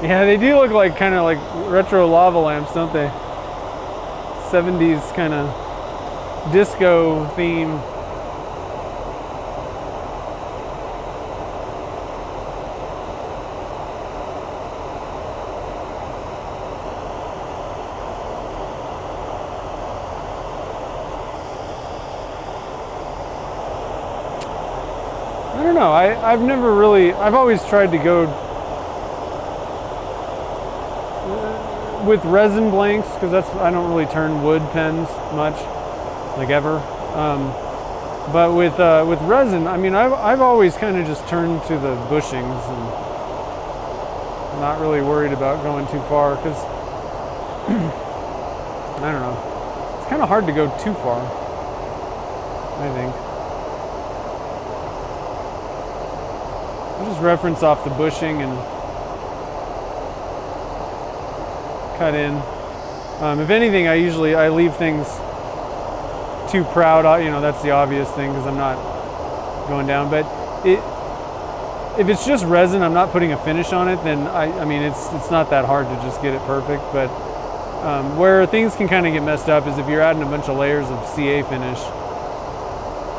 Yeah, they do look like kind of like retro lava lamps, don't they? 70s kind of disco theme. I don't know, I've never really, I've always tried to go with resin blanks, because that's, I don't really turn wood pens much, like ever. But with resin, I mean, I've always kind of just turned to the bushings, and I'm not really worried about going too far, because I don't know, it's kind of hard to go too far, I think. I'll just reference off the bushing and cut in. If anything, I leave things too proud. You know, that's the obvious thing, because I'm not going down. But if it's just resin, I'm not putting a finish on it, then I mean, it's not that hard to just get it perfect. But where things can kind of get messed up is if you're adding a bunch of layers of CA finish.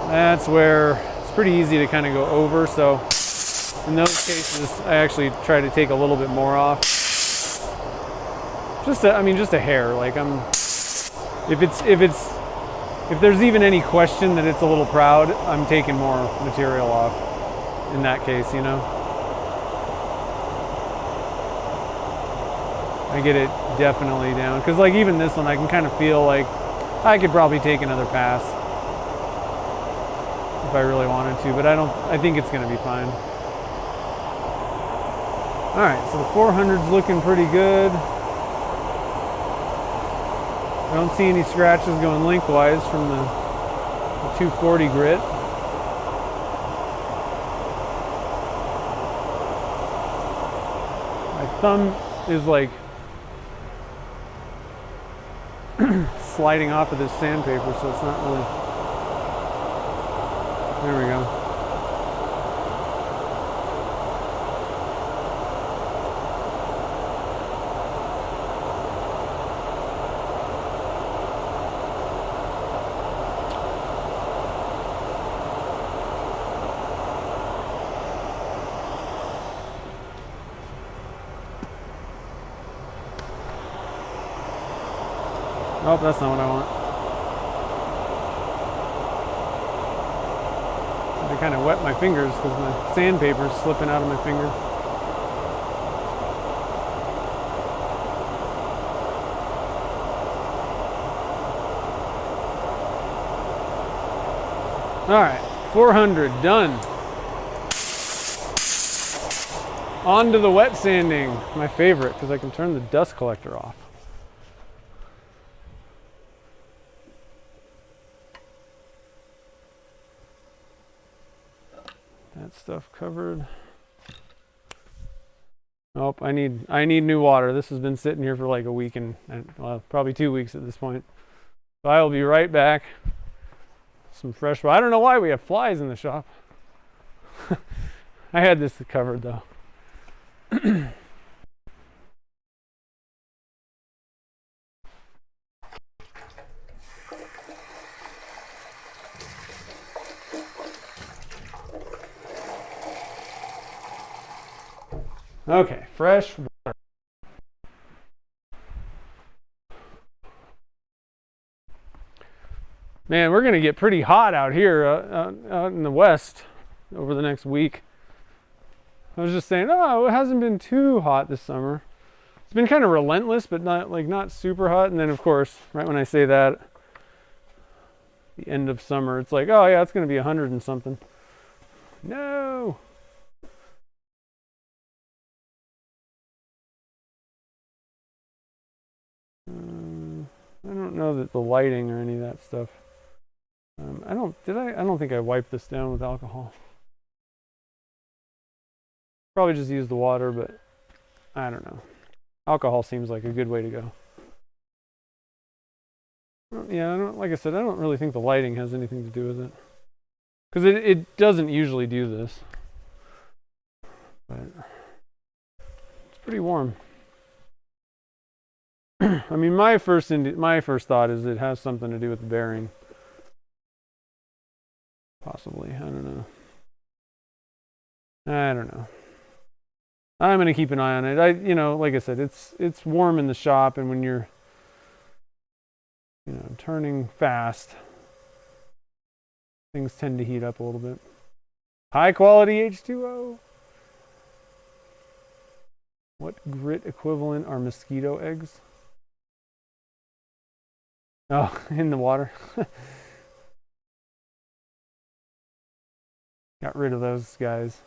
That's where it's pretty easy to kind of go over. So in those cases, I actually try to take a little bit more off. Just a hair. Like if there's even any question that it's a little proud, I'm taking more material off in that case, you know. I get it definitely down, because like even this one, I can kind of feel like I could probably take another pass if I really wanted to, but I think it's gonna be fine. All right, so the 400's looking pretty good. I don't see any scratches going lengthwise from the 240 grit. My thumb is like sliding off of this sandpaper, so it's not really. There we go. Oh, that's not what I want. I kind of wet my fingers because my sandpaper's slipping out of my finger. All right, 400 done. On to the wet sanding, my favorite, because I can turn the dust collector off. That stuff covered. Nope, I need new water. This has been sitting here for like a week and well, probably 2 weeks at this point. So I will be right back. Some fresh water. I don't know why we have flies in the shop. I had this covered though. Okay, fresh water. Man, we're gonna get pretty hot out here out in the west over the next week. I was just saying, oh, it hasn't been too hot this summer. It's been kind of relentless, but not super hot. And then of course, right when I say that, the end of summer, it's like, oh yeah, it's gonna be 100 and something. No. I don't know that the lighting or any of that stuff. I don't think I wiped this down with alcohol. Probably just use the water, but I don't know. Alcohol seems like a good way to go. Yeah, like I said, I don't really think the lighting has anything to do with it. Because it doesn't usually do this. But it's pretty warm. I mean, my first thought is it has something to do with the bearing. Possibly, I don't know. I'm gonna keep an eye on it. Like I said, it's warm in the shop, and when you're, turning fast, things tend to heat up a little bit. High quality H2O. What grit equivalent are mosquito eggs? Oh, in the water. Got rid of those guys.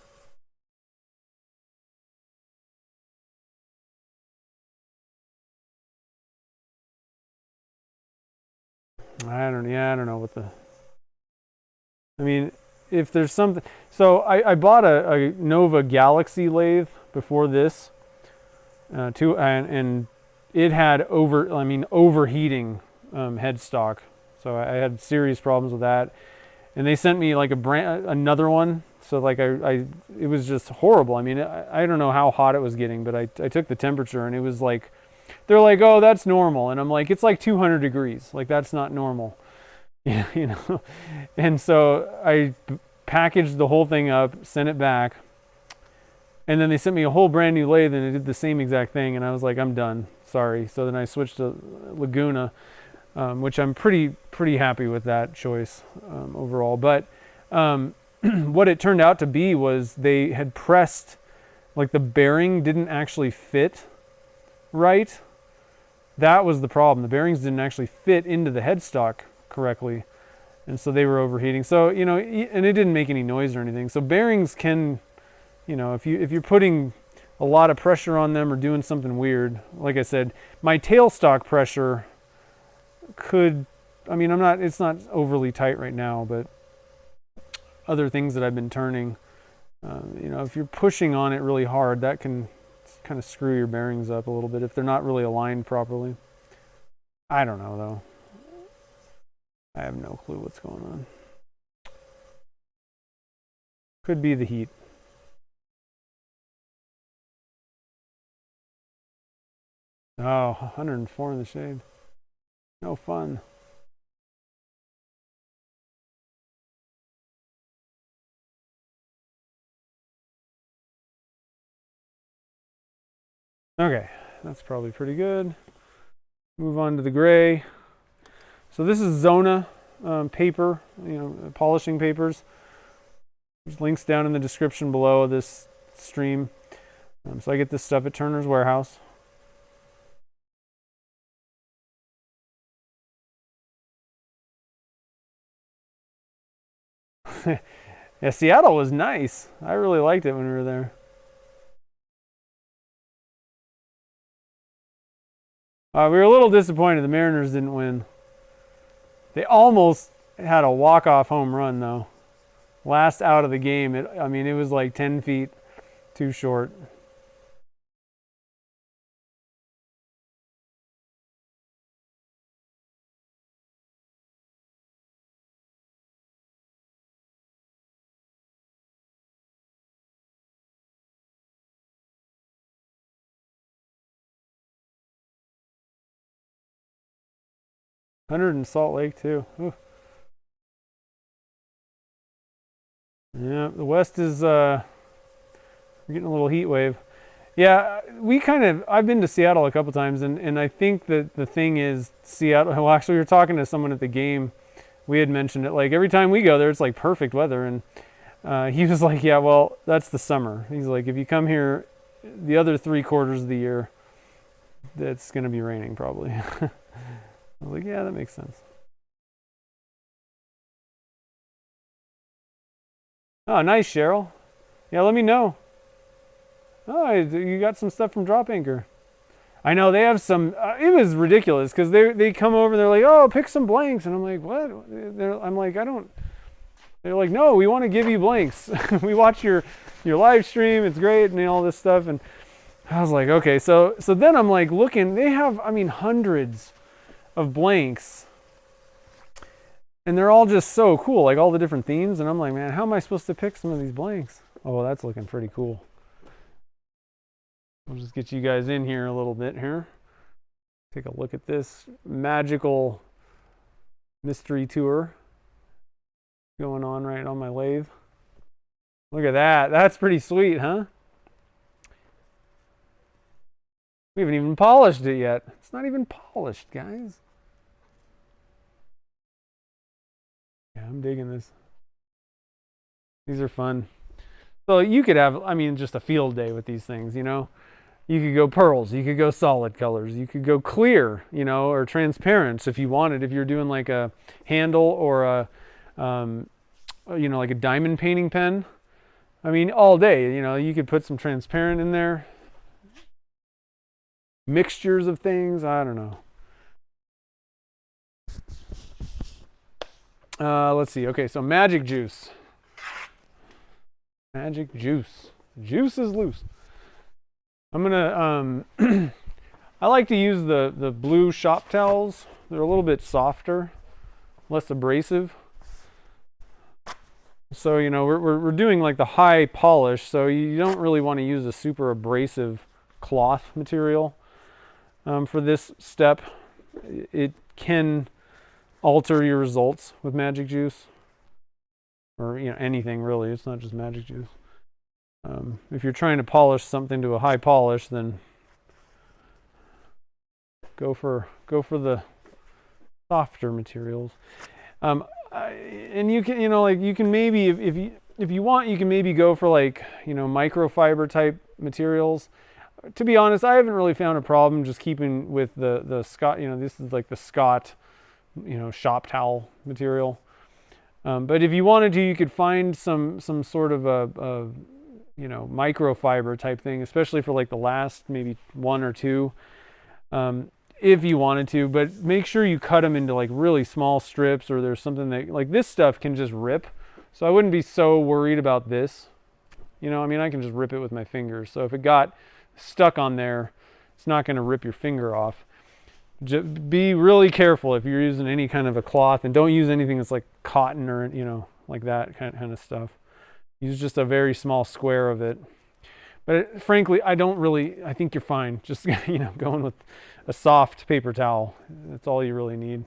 I don't know what the. I mean, if there's something. So I bought a Nova Galaxy lathe before this, and it had overheating headstock. So I had serious problems with that, and they sent me like another one. So like it was just horrible. I mean, I don't know how hot it was getting, but I took the temperature, and it was like, they're like, oh, that's normal, and I'm like, it's like 200 degrees. Like, that's not normal. And so I packaged the whole thing up, sent it back, and then they sent me a whole brand new lathe, and it did the same exact thing, and I was like, I'm done, sorry. So then I switched to Laguna, which I'm pretty happy with that choice overall. But what it turned out to be was they had pressed, like the bearing didn't actually fit right. That was the problem. The bearings didn't actually fit into the headstock correctly, and so they were overheating. So and it didn't make any noise or anything. So bearings can, if you're putting a lot of pressure on them or doing something weird, like I said, my tailstock pressure could, it's not overly tight right now, but other things that I've been turning, if you're pushing on it really hard, that can kind of screw your bearings up a little bit if they're not really aligned properly. I don't know though. I have no clue what's going on. Could be the heat. Oh, 104 in the shade. No fun. Okay, that's probably pretty good. Move on to the gray. So this is Zona paper, polishing papers. There's links down in the description below this stream. So I get this stuff at Turner's Warehouse. Yeah, Seattle was nice. I really liked it when we were there. We were a little disappointed the Mariners didn't win. They almost had a walk-off home run, though. Last out of the game, it was like 10 feet too short. $100 in Salt Lake, too. Ooh. Yeah, the West is we're getting a little heat wave. Yeah, I've been to Seattle a couple times, and I think that the thing is Seattle. Well, actually, we were talking to someone at the game. We had mentioned it. Like every time we go there, it's like perfect weather, and he was like, "Yeah, well, that's the summer." He's like, "If you come here, the other 3/4 of the year, it's going to be raining probably." I was like, "Yeah, that makes sense." Oh, nice, Cheryl. Yeah, let me know. Oh, you got some stuff from Drop Anchor. I know they have some. It was ridiculous because they come over and they're like, oh, pick some blanks, and I'm like, what? I'm like, I don't. They're like, no, we want to give you blanks. We watch your live stream. It's great and all this stuff. And I was like, okay. So then I'm like looking. They have, I mean, hundreds of blanks, and they're all just so cool, like all the different themes. And I'm like, man, how am I supposed to pick some of these blanks? Oh, that's looking pretty cool. We'll just get you guys in here a little bit here. Take a look at this magical mystery tour going on right on my lathe. Look at that. That's pretty sweet, huh? We haven't even polished it yet. It's not even polished, guys. Yeah, I'm digging this. These are fun. So you could have, I mean, just a field day with these things, you know? You could go pearls, you could go solid colors, you could go clear, you know, or transparent if you wanted, if you're doing like a handle or a, you know, like a diamond painting pen. I mean, all day, you know, you could put some transparent in there. Mixtures of things, I don't know. Let's see, okay, so magic juice. Magic juice. Juice is loose. I'm gonna, I like to use the blue shop towels. They're a little bit softer, less abrasive. So, you know, we're doing like the high polish, so you don't really want to use a super abrasive cloth material for this step. It can alter your results with magic juice, or, you know, anything really. It's not just magic juice. If you're trying to polish something to a high polish, then go for the softer materials. And you can, you know, like you can maybe, if you want, you can maybe go for like, you know, microfiber type materials. To be honest, I haven't really found a problem just keeping with the Scott. You know, this is like the Scott, you know, shop towel material. But if you wanted to, you could find some sort of a you know, microfiber type thing, especially for like the last maybe one or two, if you wanted to. But make sure you cut them into like really small strips, or there's something that, like, this stuff can just rip. So I wouldn't be so worried about this. You know, I mean, I can just rip it with my fingers. So if it got stuck on there, it's not going to rip your finger off. Be really careful if you're using any kind of a cloth, and don't use anything that's like cotton or, you know, like that kind of stuff. Use just a very small square of it. But frankly, I think you're fine. Just, you know, going with a soft paper towel. That's all you really need.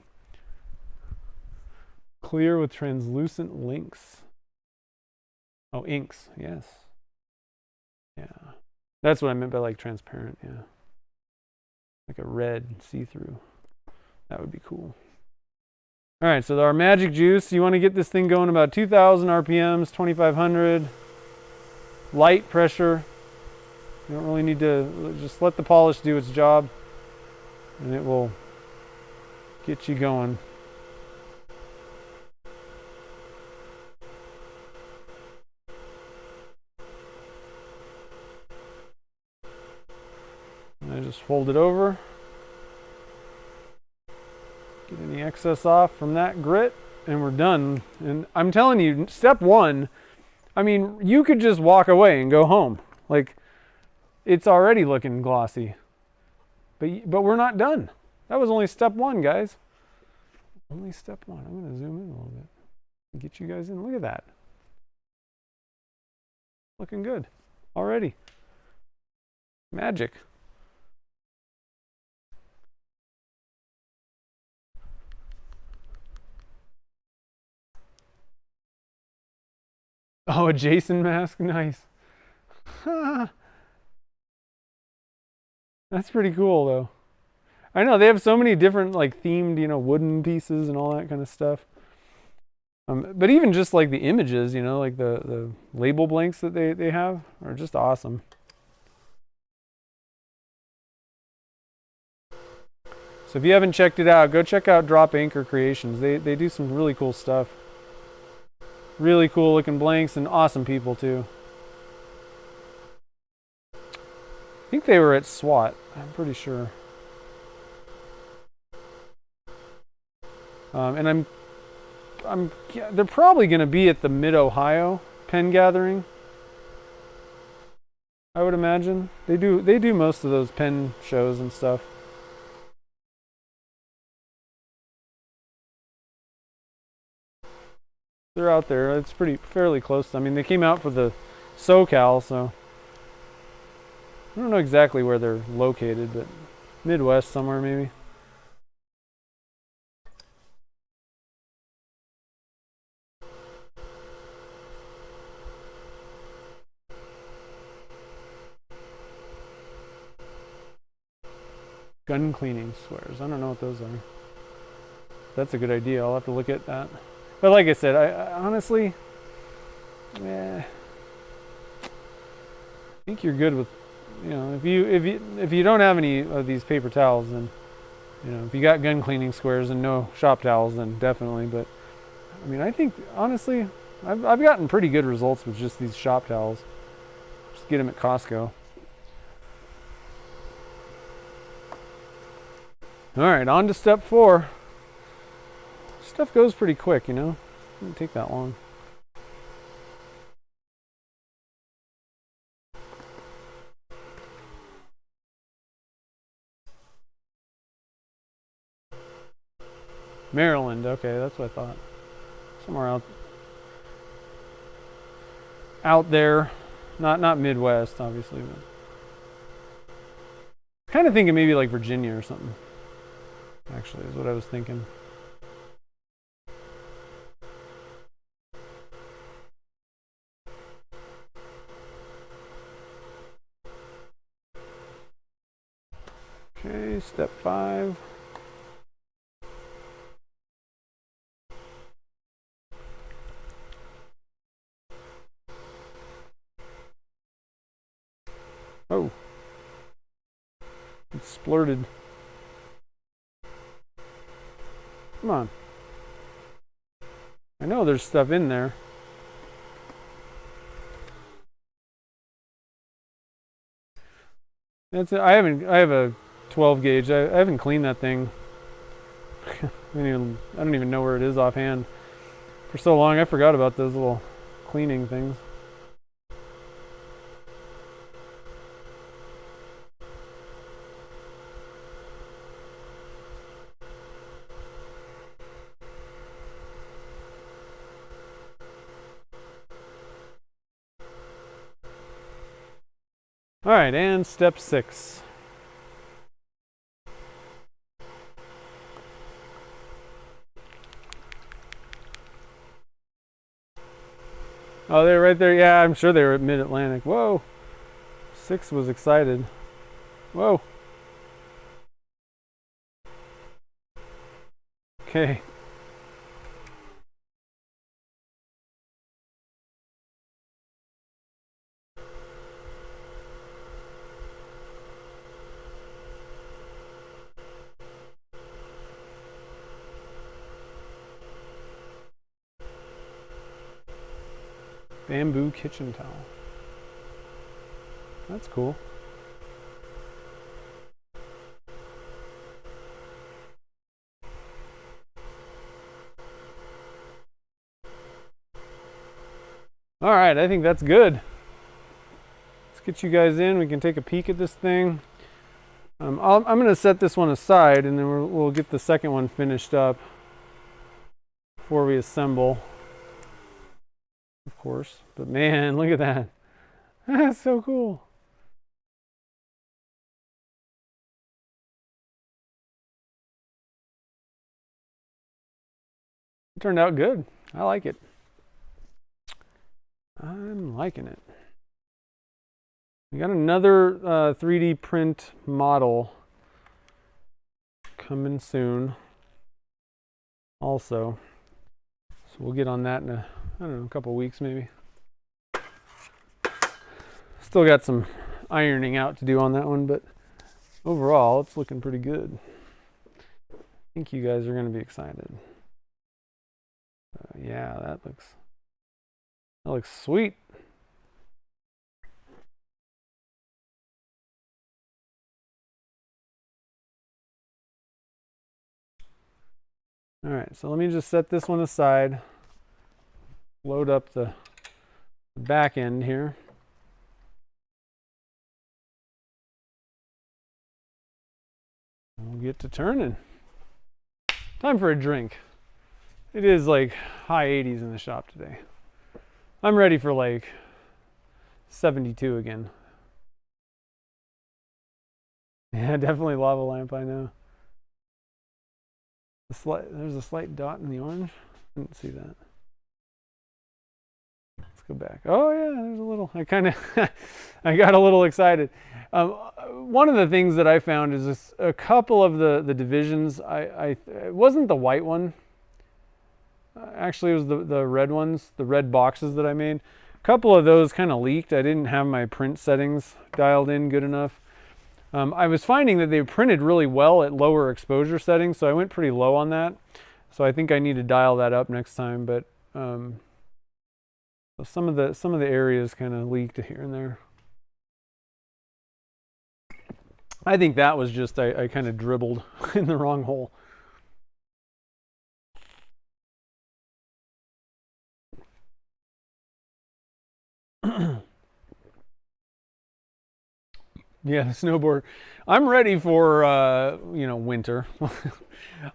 Clear with translucent links. Oh, inks, yes. Yeah. That's what I meant by like transparent, yeah. Like a red see-through. That would be cool. All right, so our magic juice, you want to get this thing going about 2,000 RPMs, 2,500. Light pressure. You don't really need to, just let the polish do its job, and it will get you going. And I just fold it over. Get any excess off from that grit, and we're done. And I'm telling you, step one, I mean, you could just walk away and go home. Like, it's already looking glossy. But we're not done. That was only step one, guys. Only step one. I'm going to zoom in a little bit and get you guys in. Look at that. Looking good already. Magic. Oh, a Jason mask? Nice. That's pretty cool, though. I know, they have so many different, like, themed, you know, wooden pieces and all that kind of stuff. But even just, like, the images, you know, like the label blanks that they have are just awesome. So if you haven't checked it out, go check out Drop Anchor Creations. They do some really cool stuff. Really cool looking blanks, and awesome people too. I think they were at SWAT. I'm pretty sure. And they're probably going to be at the Mid-Ohio pen gathering. I would imagine they do most of those pen shows and stuff. They're out there. It's fairly close. I mean, they came out for the SoCal, so I don't know exactly where they're located, but Midwest somewhere maybe. Gun cleaning squares. I don't know what those are. That's a good idea. I'll have to look at that. But like I said, I honestly, I think you're good with, if you don't have any of these paper towels, then if you got gun cleaning squares and no shop towels, then definitely. But I mean, I think honestly, I've gotten pretty good results with just these shop towels. Just get them at Costco. All right, on to step 4. Stuff goes pretty quick, Doesn't take that long. Maryland, okay, that's what I thought. Somewhere out there, not Midwest, obviously, but kind of thinking maybe like Virginia or something. Actually, is what I was thinking. Okay, step 5. Oh, it splurted. Come on. I know there's stuff in there. That's it. I have a 12 gauge. I haven't cleaned that thing. I don't even know where it is offhand. For so long, I forgot about those little cleaning things. All right, and step 6. Oh, they're right there. Yeah, I'm sure they were at Mid-Atlantic. Whoa. 6 was excited. Whoa. Okay. Bamboo kitchen towel. That's cool. All right, I think that's good. Let's get you guys in. We can take a peek at this thing. I'm going to set this one aside, and then we'll get the second one finished up before we assemble, of course. But man, look at that. That's so cool. It turned out good. I like it. I'm liking it. We got another 3D print model coming soon also. So we'll get on that in a couple weeks maybe. Still got some ironing out to do on that one, but overall it's looking pretty good. I think you guys are going to be excited. Yeah, that looks sweet. All right, so let me just set this one aside. Load up the back end here. We'll get to turning. Time for a drink. It is like high 80s in the shop today. I'm ready for like 72 again. Yeah, definitely lava lamp, I know. There's a slight dot in the orange. I didn't see that. Let's go back. Oh yeah, there's a little. I got a little excited. One of the things that I found is a couple of the divisions. It wasn't the white one. Actually, it was the red ones, the red boxes that I made. A couple of those kind of leaked. I didn't have my print settings dialed in good enough. I was finding that they printed really well at lower exposure settings, so I went pretty low on that. So I think I need to dial that up next time. But so some of the areas kind of leaked here and there. I think that was just I kind of dribbled in the wrong hole. Yeah, the snowboard. I'm ready for winter.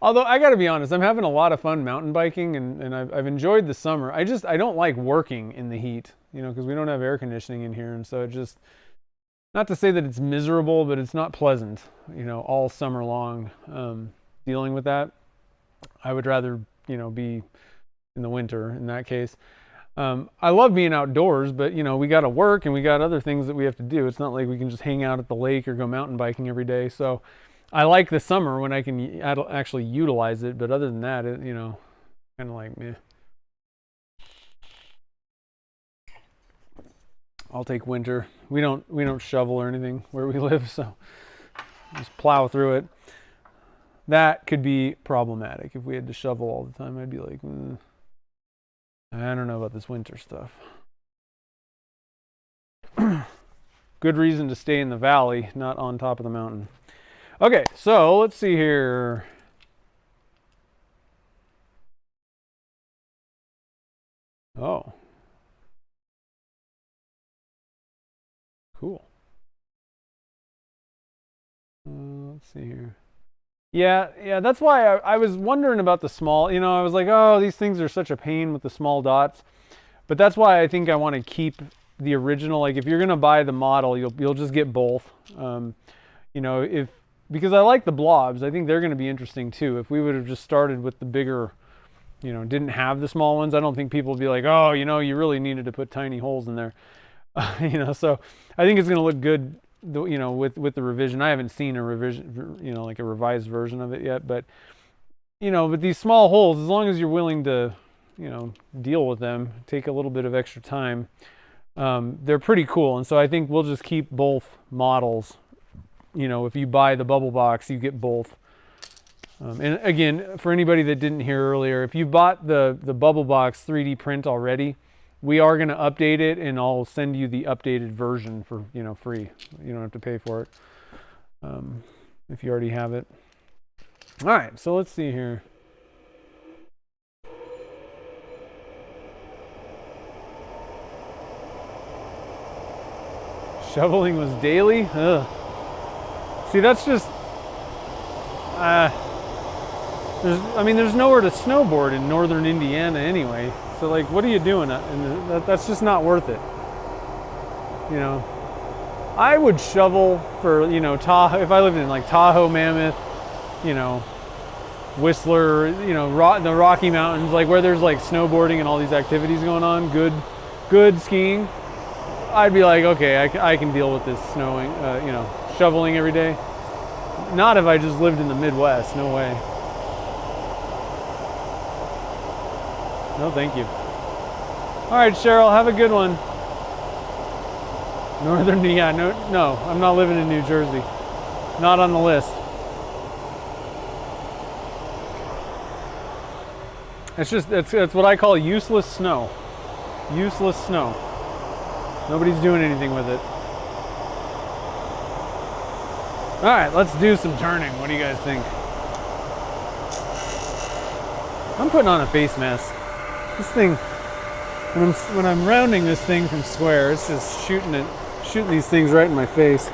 Although I got to be honest, I'm having a lot of fun mountain biking, and I've enjoyed the summer. I don't like working in the heat, because we don't have air conditioning in here, and so it just, not to say that it's miserable, but it's not pleasant, all summer long dealing with that. I would rather be in the winter in that case. I love being outdoors, but we got to work and we got other things that we have to do. It's not like we can just hang out at the lake or go mountain biking every day. So I like the summer when I can actually utilize it. But other than that, it, kind of like meh. I'll take winter. We don't shovel or anything where we live, so just plow through it. That could be problematic if we had to shovel all the time. I'd be like, I don't know about this winter stuff. Good reason to stay in the valley, not on top of the mountain. Okay, so let's see here. Oh. Cool. Let's see here. Yeah, that's why I was wondering about the small, I was like, oh, these things are such a pain with the small dots. But that's why I think I want to keep the original. Like if you're going to buy the model, you'll just get both. Because I like the blobs. I think they're going to be interesting too. If we would have just started with the bigger, didn't have the small ones, I don't think people would be like, oh, you really needed to put tiny holes in there. So I think it's going to look good, with the revision. I haven't seen a revision, like a revised version of it yet, but with these small holes, as long as you're willing to, deal with them, take a little bit of extra time, they're pretty cool. And so I think we'll just keep both models. If you buy the bubble box, you get both. And again, for anybody that didn't hear earlier, if you bought the bubble box 3D print already, we are going to update it, and I'll send you the updated version for free. You don't have to pay for it if you already have it. All right, so let's see here. Shoveling was daily? Ugh. See, that's just there's nowhere to snowboard in northern Indiana anyway. So like, what are you doing? And that's just not worth it. I would shovel for, Tahoe, if I lived in like Tahoe, Mammoth, Whistler, the Rocky Mountains, like where there's like snowboarding and all these activities going on, good skiing. I'd be like, okay, I can deal with this snowing, shoveling every day. Not if I just lived in the Midwest, no way. No, thank you. All right, Cheryl, have a good one. Northern, yeah, no, I'm not living in New Jersey. Not on the list. It's what I call useless snow. Useless snow. Nobody's doing anything with it. All right, let's do some turning. What do you guys think? I'm putting on a face mask. This thing, when I'm rounding this thing from square, it's just shooting these things right in my face.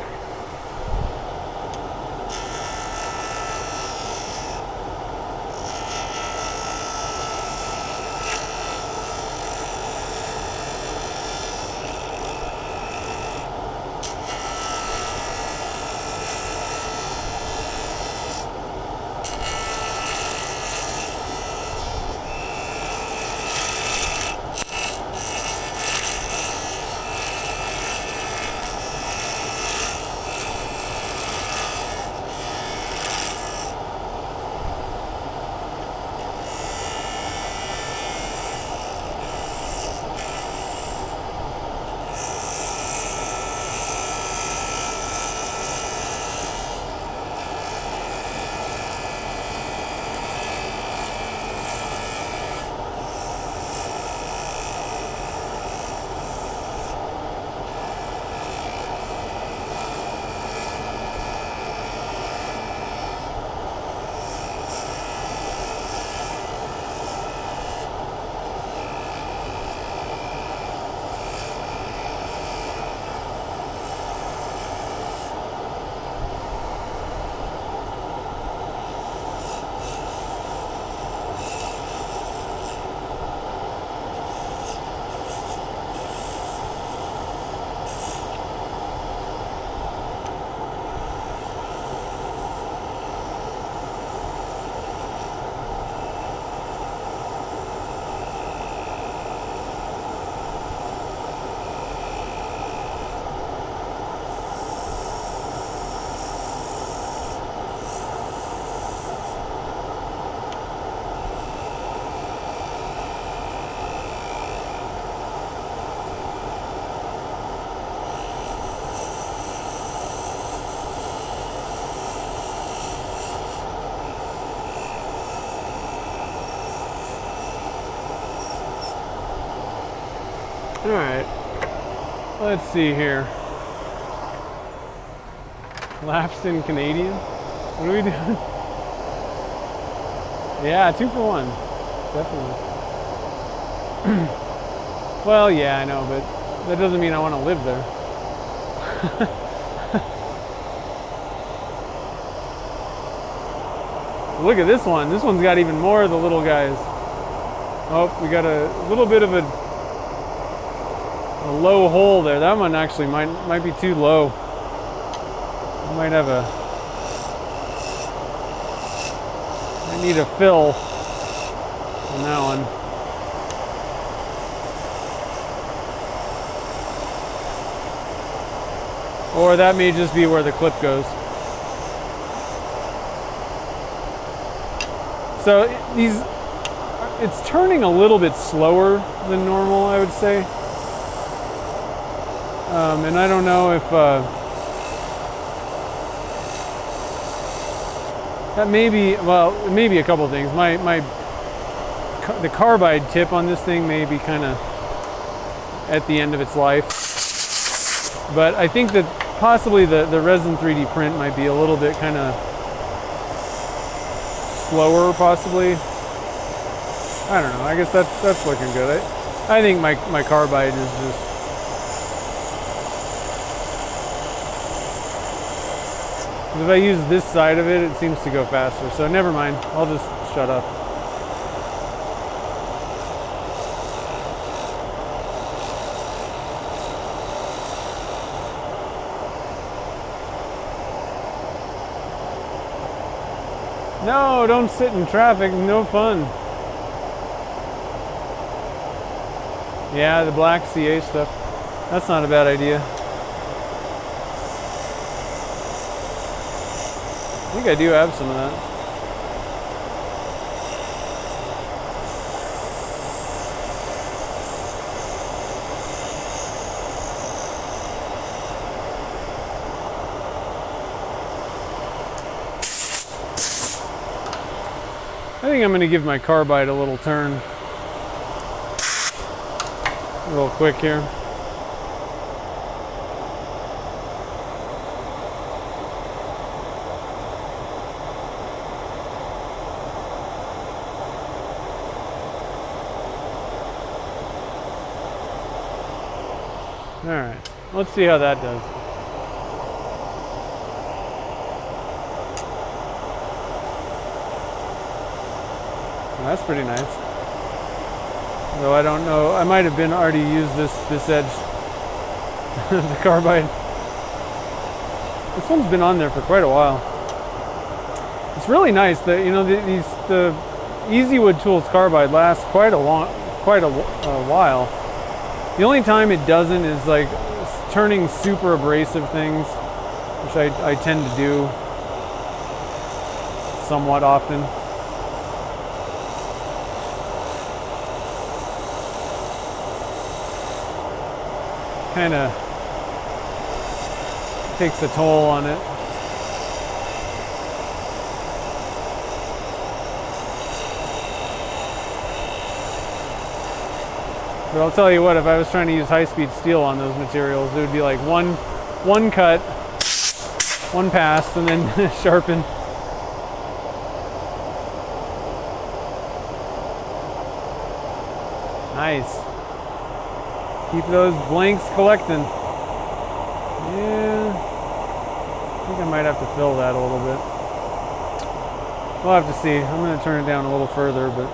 All right, let's see here. Lapston Canadian. What are we doing? Yeah, 2 for 1, definitely. Well, yeah, I know, but that doesn't mean I want to live there. Look at this one. This one's got even more of the little guys. Oh, we got a little bit of a low hole there. That one actually might be too low. I might have I need a fill on that one. Or that may just be where the clip goes. So it's turning a little bit slower than normal, I would say. And I don't know if that may be, well, it may be a couple of things. The carbide tip on this thing may be kind of at the end of its life. But I think that possibly the Resin 3D print might be a little bit kind of slower, possibly. I don't know. I guess that's looking good. I think my carbide is just. If I use this side of it, it seems to go faster. So never mind. I'll just shut up. No, don't sit in traffic. No fun. Yeah, the black CA stuff. That's not a bad idea. I think I do have some of that. I think I'm going to give my carbide a little turn real quick here. Alright, let's see how that does. Well, that's pretty nice. Though I don't know, I might have been already used this edge, the carbide. This one's been on there for quite a while. It's really nice that, you know, the Easy Wood Tools carbide lasts quite a while. The only time it doesn't is like turning super abrasive things, which I tend to do somewhat often. Kind of takes a toll on it. But I'll tell you what, if I was trying to use high-speed steel on those materials, it would be like one cut, one pass, and then sharpen. Nice. Keep those blanks collecting. Yeah. I think I might have to fill that a little bit. We'll have to see. I'm going to turn it down a little further, but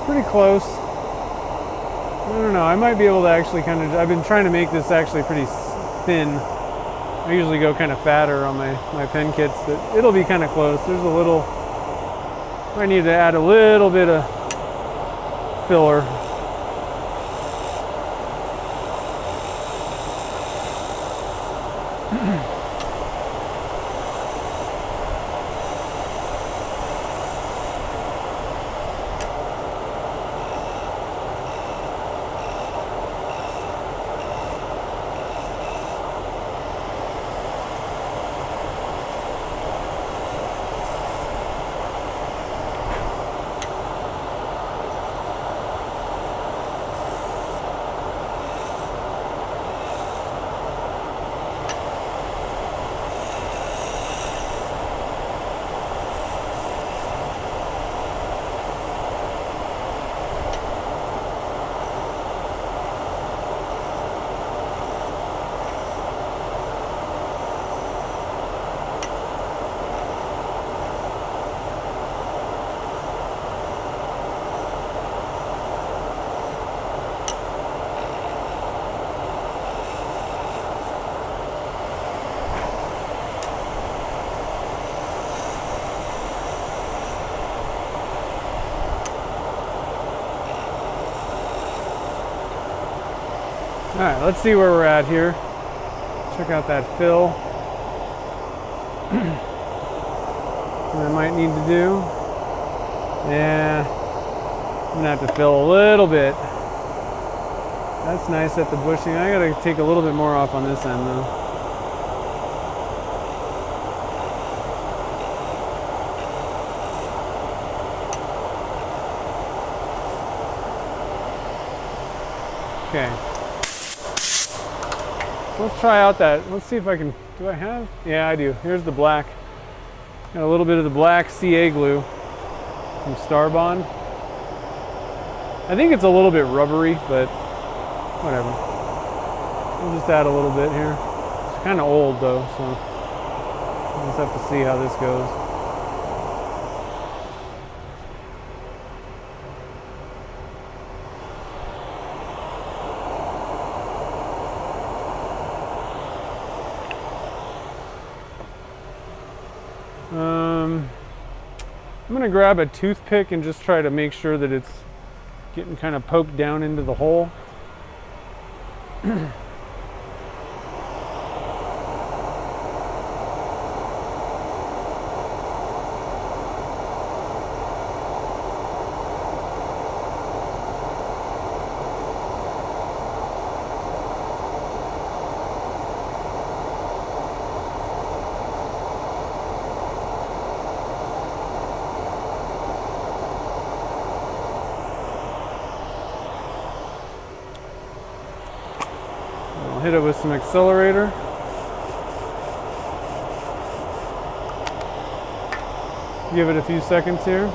pretty close. I don't know, I might be able to actually kind of, I've been trying to make this actually pretty thin. I usually go kind of fatter on my pen kits, but it'll be kind of close. There's a little, I need to add a little bit of filler. All right, let's see where we're at here. Check out that fill. What I might need to do. Yeah, I'm gonna have to fill a little bit. That's nice at the bushing. I gotta take a little bit more off on this end though. Okay. Let's try out that. Let's see if I can. Do I have? Yeah, I do. Here's the black. Got a little bit of the black CA glue from Starbond. I think it's a little bit rubbery, but whatever. We'll just add a little bit here. It's kind of old though, so. just have to see how this goes. I'm going to grab a toothpick and just try to make sure that it's getting kind of poked down into the hole. Hit it with some accelerator. Give it a few seconds here.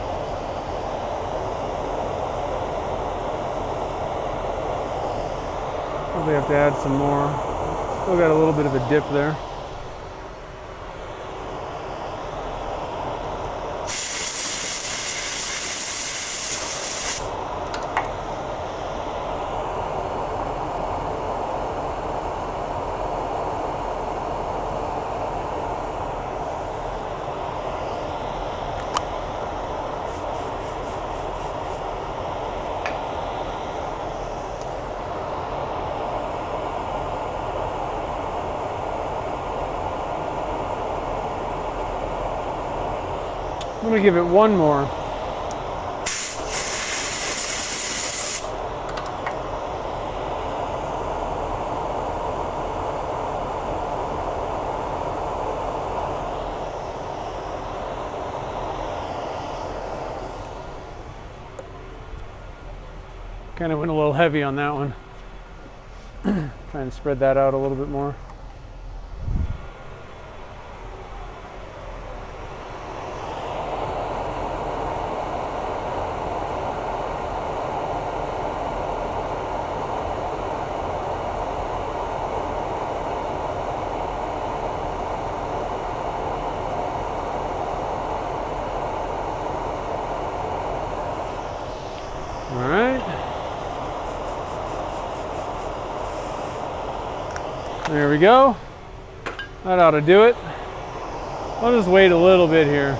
Probably have to add some more. Still got a little bit of a dip there. I'm going to give it one more. Kind of went a little heavy on that one. Try and spread that out a little bit more. All right. There we go. That ought to do it. I'll just wait a little bit here.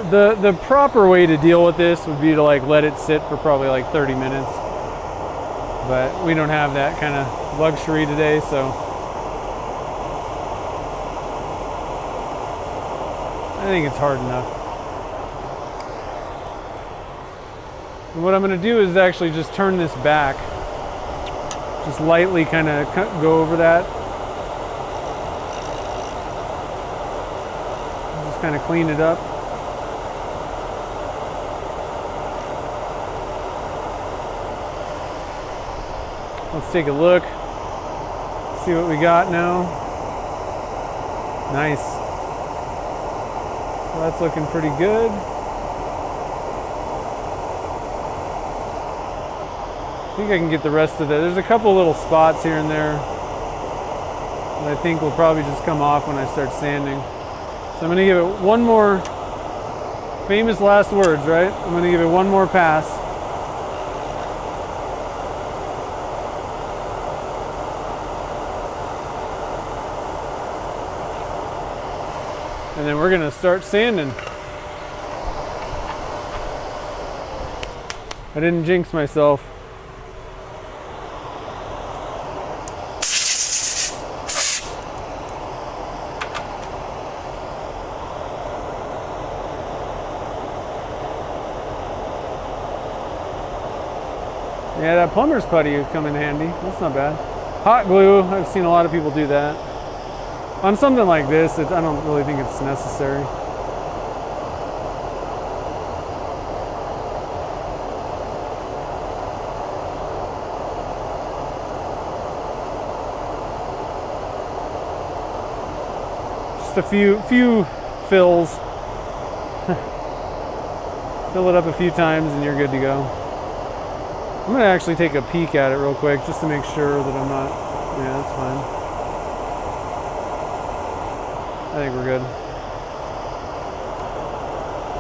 The proper way to deal with this would be to like let it sit for probably like 30 minutes. But we don't have that kind of luxury today, so I think it's hard enough. And what I'm going to do is actually just turn this back. Just lightly kind of go over that. Just kind of clean it up. Let's take a look, see what we got now. Nice. So that's looking pretty good. I think I can get the rest of it. There's a couple little spots here and there that I think will probably just come off when I start sanding. So I'm going to give it one more, famous last words, right? I'm going to give it one more pass. And then we're gonna start sanding. I didn't jinx myself. Yeah, that plumber's putty would come in handy. That's not bad. Hot glue, I've seen a lot of people do that. On something like this, I don't really think it's necessary. Just a few fills. Fill it up a few times and you're good to go. I'm gonna actually take a peek at it real quick just to make sure that I'm not, yeah, that's fine. I think we're good.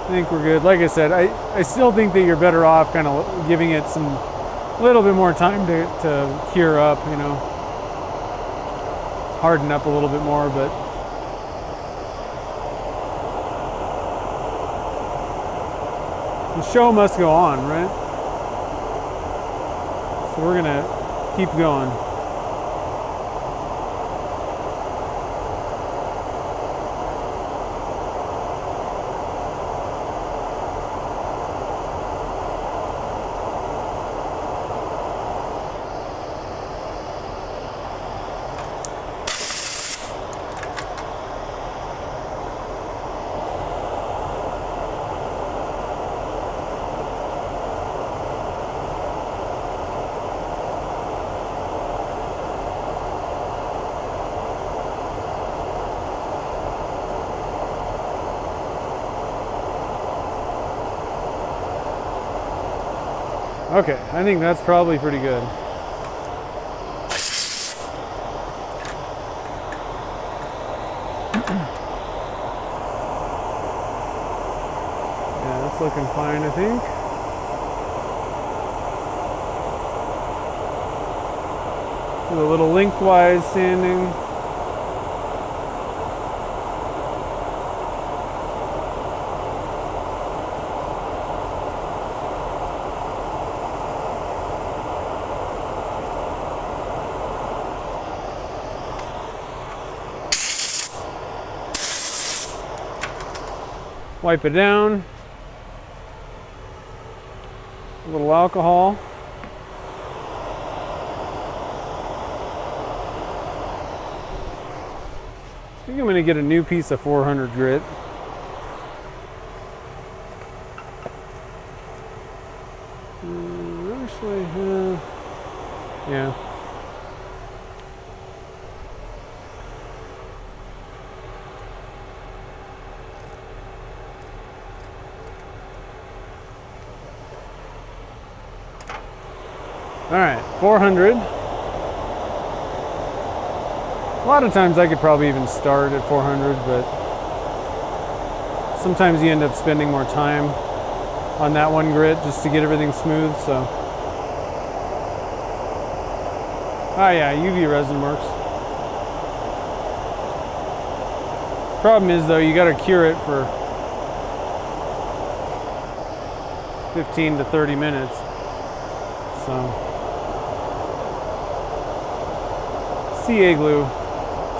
I think we're good. Like I said, I still think that you're better off kind of giving it some little bit more time to cure up, you know, harden up a little bit more, but the show must go on, right? So we're gonna keep going. Okay, I think that's probably pretty good. Yeah, that's looking fine, I think. Do a little lengthwise sanding. Wipe it down. A little alcohol. I think I'm going to get a new piece of 400 grit. Actually, yeah. All right, 400. A lot of times I could probably even start at 400, but sometimes you end up spending more time on that one grit just to get everything smooth, so. Ah, yeah, UV resin works. Problem is though, you gotta cure it for 15 to 30 minutes, so. CA glue.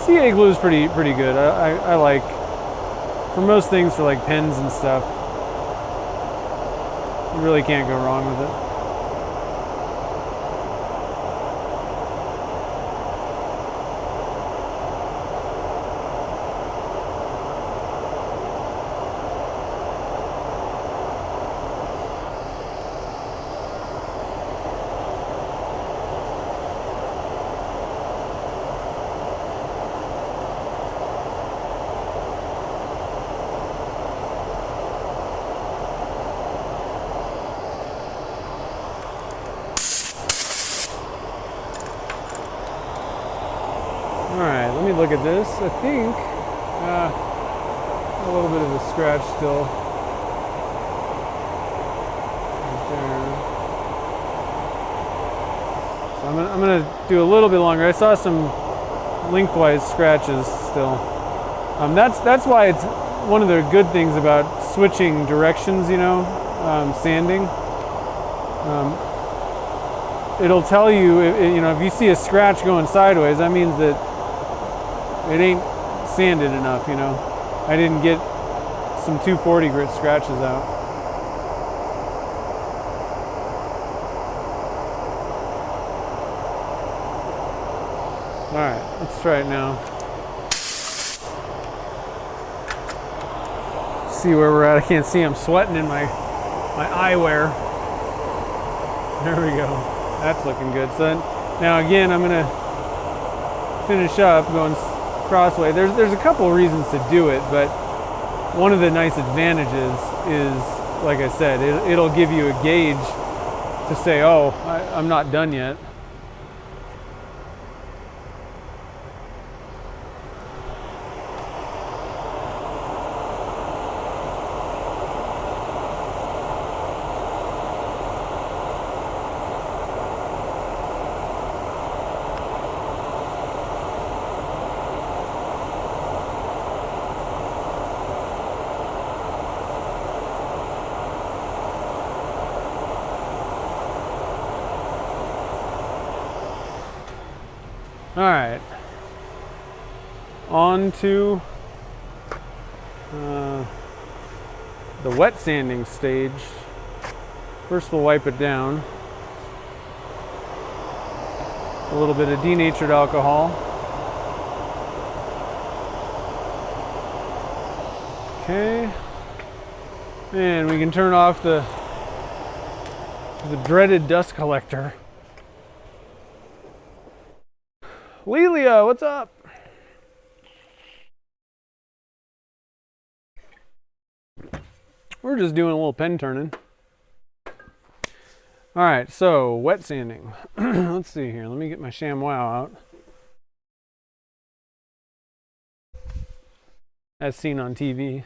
CA glue is pretty good. I like, for most things, for like pens and stuff, you really can't go wrong with it. Alright, let me look at this. I think a little bit of a scratch still. Right there. So I'm gonna do a little bit longer. I saw some lengthwise scratches still. That's why it's one of the good things about switching directions, you know, sanding. It'll tell you, you know, if you see a scratch going sideways, that means that it ain't sanded enough, you know. I didn't get some 240 grit scratches out. All right, let's try it now. See where we're at. I can't see. I'm sweating in my eyewear. There we go. That's looking good. So then, now again, I'm gonna finish up going crossway. There's a couple reasons to do it, but one of the nice advantages is, like I said, it'll give you a gauge to say, oh, I'm not done yet. All right, on to the wet sanding stage. First we'll wipe it down. A little bit of denatured alcohol. Okay, and we can turn off the dreaded dust collector. Lelia, what's up? We're just doing a little pen turning. All right, so wet sanding. Let's see here. Let me get my ShamWow out. As seen on TV.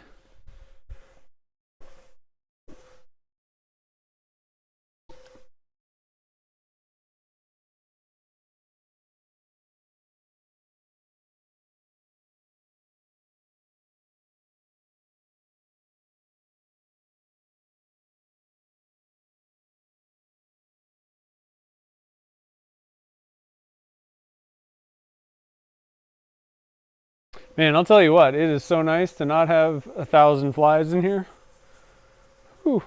Man, I'll tell you what, it is so nice to not have 1,000 flies in here. Whew.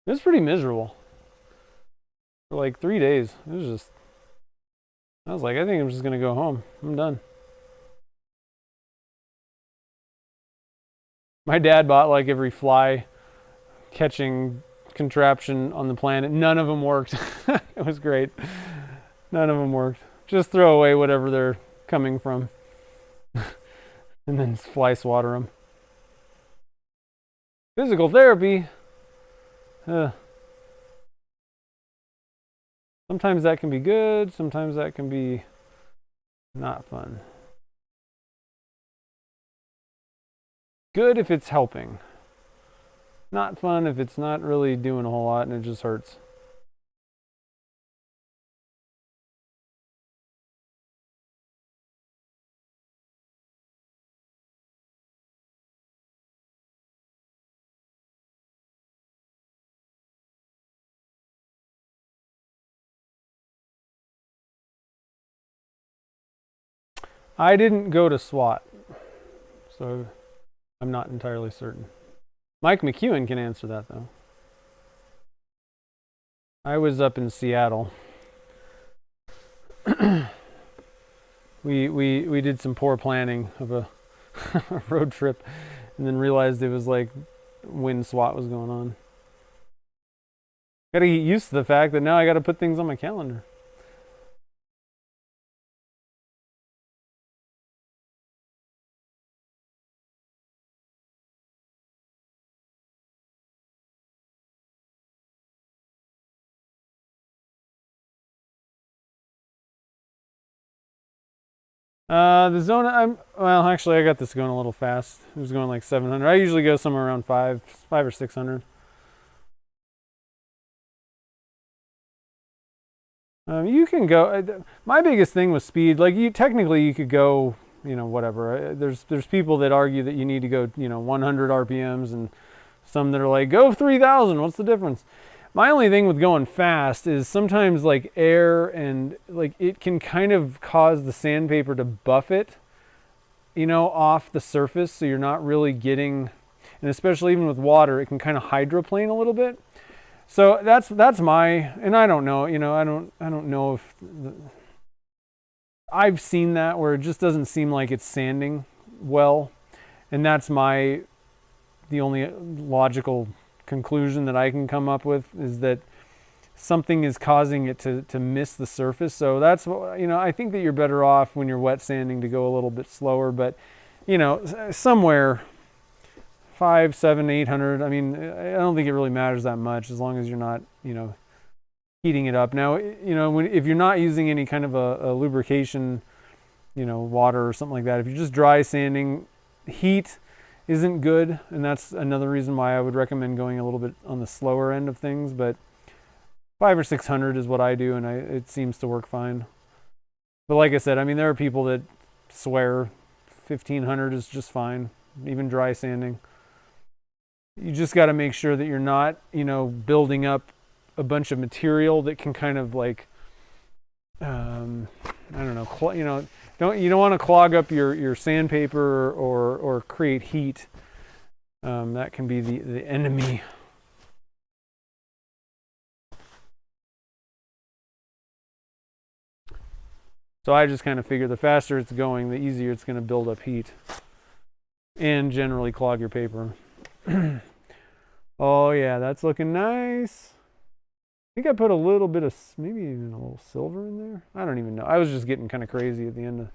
It was pretty miserable. For like 3 days. It was just, I was like, I think I'm just gonna go home. I'm done. My dad bought like every fly catching contraption on the planet. None of them worked. It was great. None of them worked. Just throw away whatever they're coming from. And then fly swatter them. Physical therapy. Sometimes that can be good. Sometimes that can be not fun. Good if it's helping. Not fun if it's not really doing a whole lot and it just hurts. I didn't go to SWAT, so I'm not entirely certain. Mike McEwen can answer that though. I was up in Seattle. we did some poor planning of a road trip and then realized it was like when SWAT was going on. Gotta get used to the fact that now I gotta put things on my calendar. The zone, well, actually I got this going a little fast. It was going like 700. I usually go somewhere around 5 or 600. You can go, my biggest thing was speed. Like technically you could go, whatever. There's people that argue that you need to go, 100 RPMs and some that are like, go 3,000, what's the difference? My only thing with going fast is sometimes like air and like it can kind of cause the sandpaper to buff it, off the surface. So you're not really getting, and especially even with water, it can kind of hydroplane a little bit. So that's my, and I don't know, I don't know if I've seen that where it just doesn't seem like it's sanding well. And that's the only logical conclusion that I can come up with is that something is causing it to miss the surface. So that's what, I think that you're better off when you're wet sanding to go a little bit slower, but somewhere 500, 700, 800. I mean, I don't think it really matters that much as long as you're not, heating it up. Now, if you're not using any kind of a lubrication, water or something like that, if you're just dry sanding, heat isn't good, and that's another reason why I would recommend going a little bit on the slower end of things. But 500 or 600 is what I do, and it seems to work fine. But like I said, I mean, there are people that swear 1500 is just fine, even dry sanding. You just got to make sure that you're not, building up a bunch of material that can kind of like, I don't know, you don't want to clog up your sandpaper or create heat. That can be the enemy. So I just kind of figure the faster it's going, the easier it's going to build up heat and generally clog your paper. Oh yeah, that's looking nice. I think I put a little bit of, maybe even a little silver in there. I don't even know. I was just getting kind of crazy at the end.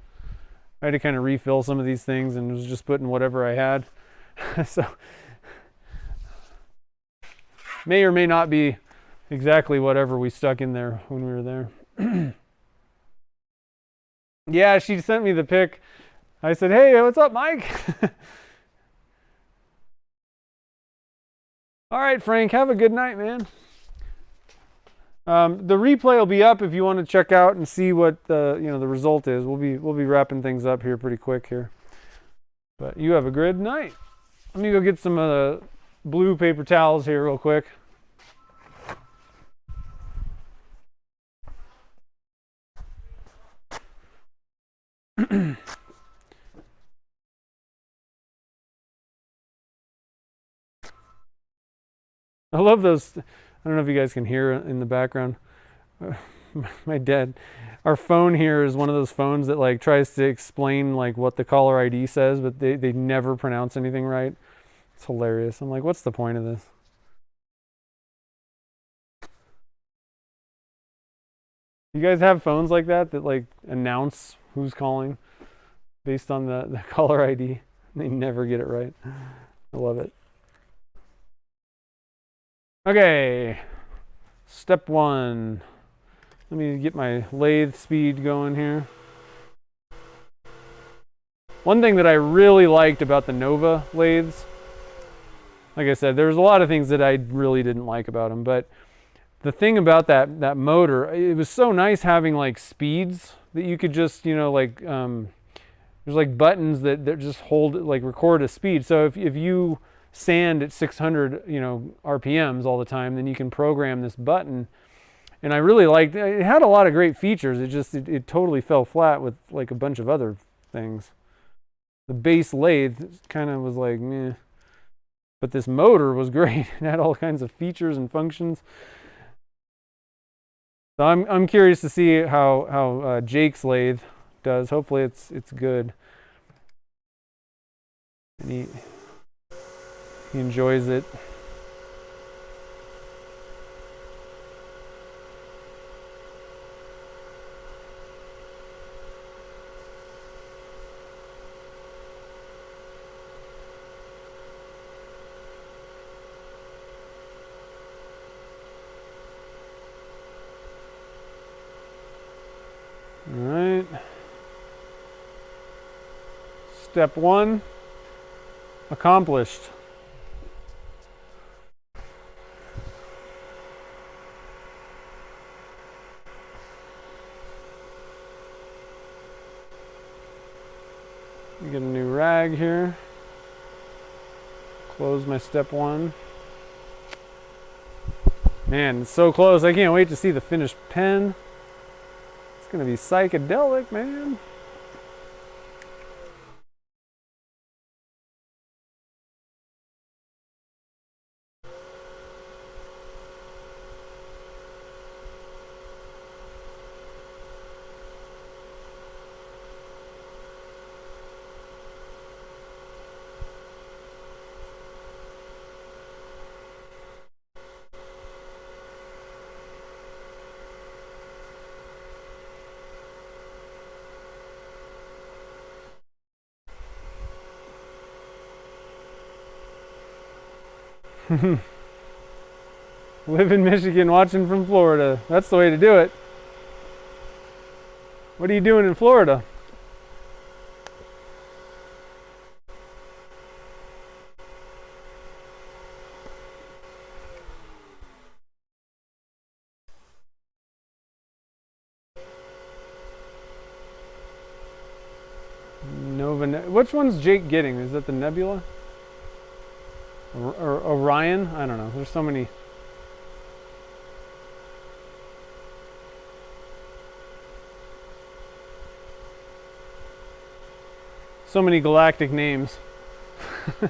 I had to kind of refill some of these things and was just putting whatever I had. So may or may not be exactly whatever we stuck in there when we were there. Yeah, she sent me the pic. I said, hey, what's up, Mike? All right, Frank, have a good night, man. The replay will be up if you want to check out and see what the result is. We'll be wrapping things up here pretty quick here. But you have a good night. Let me go get some blue paper towels here real quick. I love those. I don't know if you guys can hear in the background. My dad, our phone here is one of those phones that like tries to explain like what the caller ID says, but they never pronounce anything right. It's hilarious. I'm like, what's the point of this? You guys have phones like that like announce who's calling based on the caller ID? They never get it right. I love it. Okay, step one. Let me get my lathe speed going here. One thing that I really liked about the Nova lathes, like I said, there was a lot of things that I really didn't like about them, but the thing about that motor, it was so nice having like speeds that you could just, there's like buttons that just hold, like record a speed. So if you sand at 600, RPMs all the time, then you can program this button. And I really liked it. It had a lot of great features. It totally fell flat with like a bunch of other things. The base lathe kind of was like, meh. But this motor was great. It had all kinds of features and functions. So I'm curious to see how Jake's lathe does. Hopefully it's good. And he enjoys it. All right. Step one accomplished. Get a new rag here. Close my step one. Man, it's so close. I can't wait to see the finished pen. It's gonna be psychedelic, man. Live in Michigan, watching from Florida. That's the way to do it. What are you doing in Florida? Which one's Jake getting? Is that the Nebula? Or Orion? I don't know. There's so many. So many galactic names. I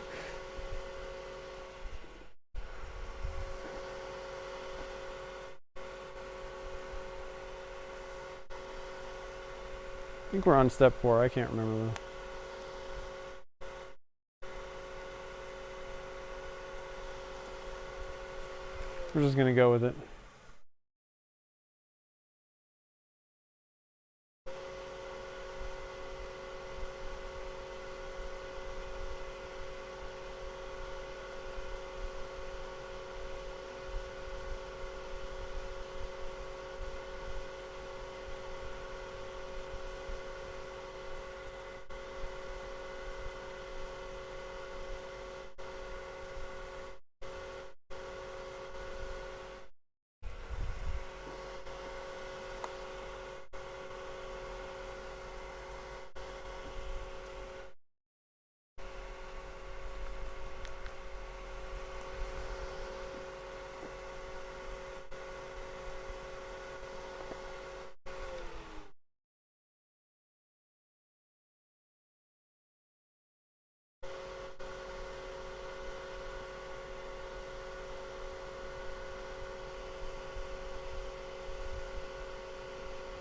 think we're on step 4. I can't remember though. We're just going to go with it.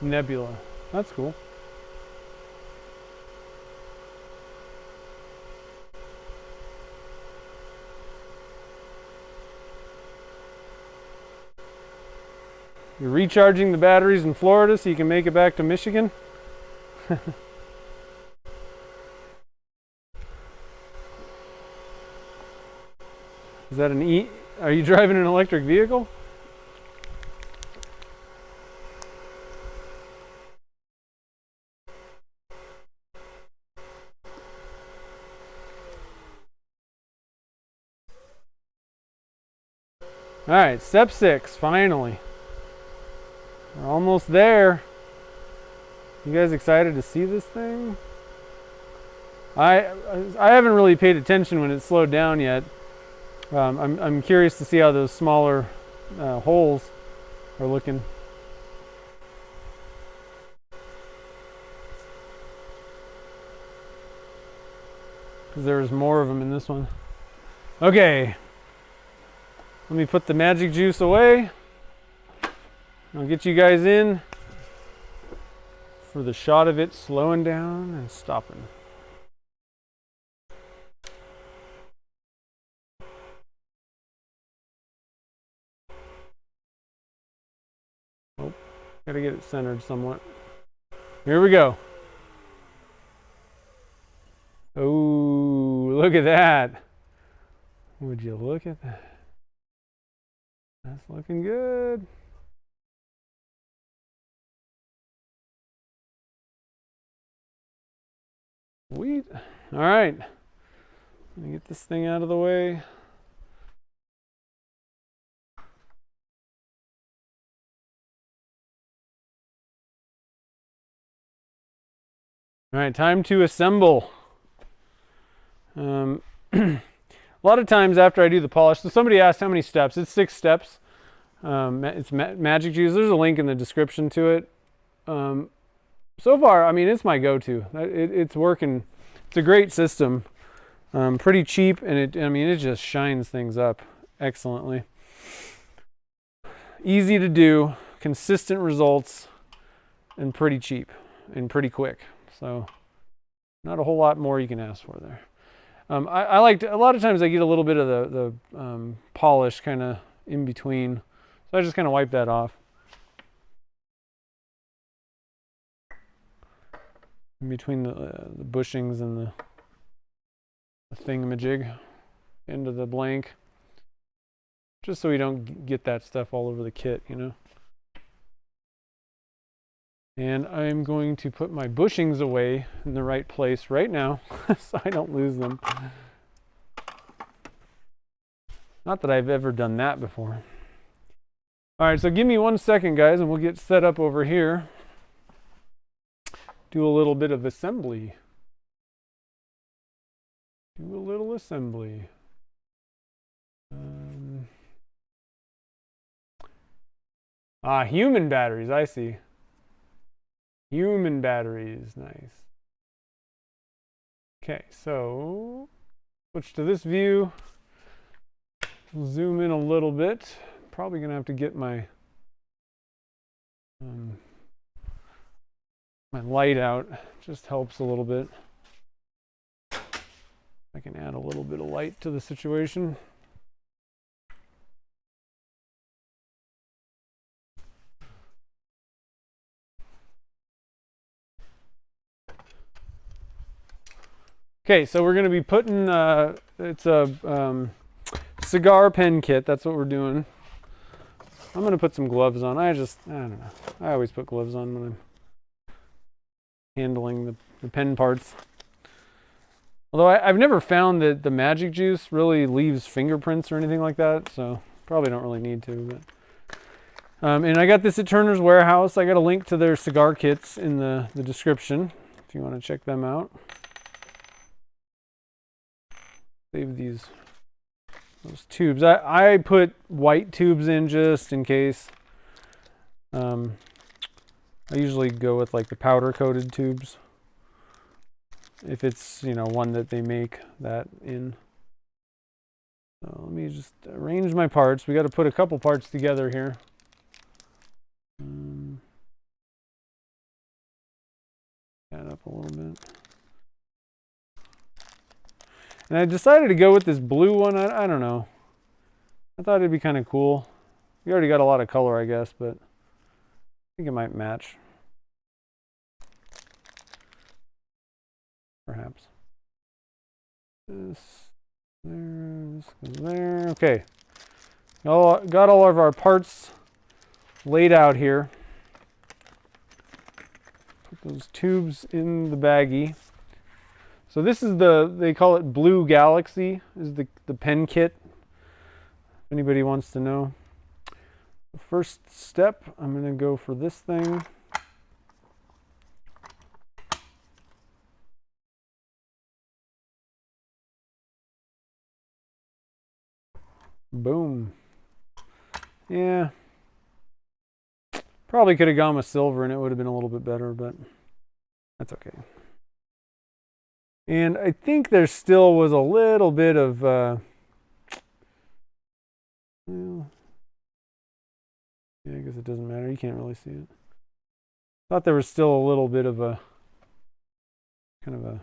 Nebula. That's cool. You're recharging the batteries in Florida so you can make it back to Michigan? Is that an E? Are you driving an electric vehicle? All right, step 6, finally. We're almost there. You guys excited to see this thing? I haven't really paid attention when it slowed down yet. I'm curious to see how those smaller holes are looking. Because there's more of them in this one. Okay. Let me put the magic juice away. I'll get you guys in for the shot of it slowing down and stopping. Oh, gotta get it centered somewhat. Here we go. Oh, look at that. Would you look at that? That's looking good. Sweet. All right. Let me get this thing out of the way. All right, time to assemble. A lot of times after I do the polish, so somebody asked how many steps. It's 6 steps. It's magic juice. There's a link in the description to it. So far, I mean, it's my go-to. It's working. It's a great system. Pretty cheap, and it just shines things up excellently. Easy to do, consistent results, and pretty cheap and pretty quick. So, not a whole lot more you can ask for there. I like a lot of times I get a little bit of the polish kind of in between, so I just kind of wipe that off. In between the bushings and the thingamajig into the blank. just so we don't get that stuff all over the kit, you know. And I'm going to put my bushings away in the right place right now so I don't lose them. Not that I've ever done that before. All right, so give me 1 second, guys, and we'll get set up over here. Do a little bit of assembly. Do a little assembly. Human batteries, I see. Human batteries, nice. Okay, so switch to this view. Zoom in a little bit. Probably gonna have to get my my light out. Just helps a little bit. I can add a little bit of light to the situation. Okay, so we're going to be putting, it's a cigar pen kit. That's what we're doing. I'm going to put some gloves on. I don't know. I always put gloves on when I'm handling the pen parts. Although I've never found that the magic juice really leaves fingerprints or anything like that, so probably don't really need to. But. And I got this at Turner's Warehouse. I got a link to their cigar kits in the description if you want to check them out. Save those tubes. I put white tubes in just in case. I usually go with like the powder coated tubes if it's, you know, one that they make that in. So let me just arrange my parts. We got to put a couple parts together here. Add up a little bit. And I decided to go with this blue one. I don't know. I thought it'd be kind of cool. We already got a lot of color, I guess, but I think it might match. Perhaps. This there, this goes there. Okay. Got all of our parts laid out here. Put those tubes in the baggie. So this is they call it Blue Galaxy, is the pen kit, if anybody wants to know. The first step, I'm going to go for this thing. Boom. Yeah. Probably could have gone with silver and it would have been a little bit better, but that's okay. And I think there still was a little bit of, well, yeah, I guess it doesn't matter. You can't really see it. Thought there was still a little bit of a, kind of a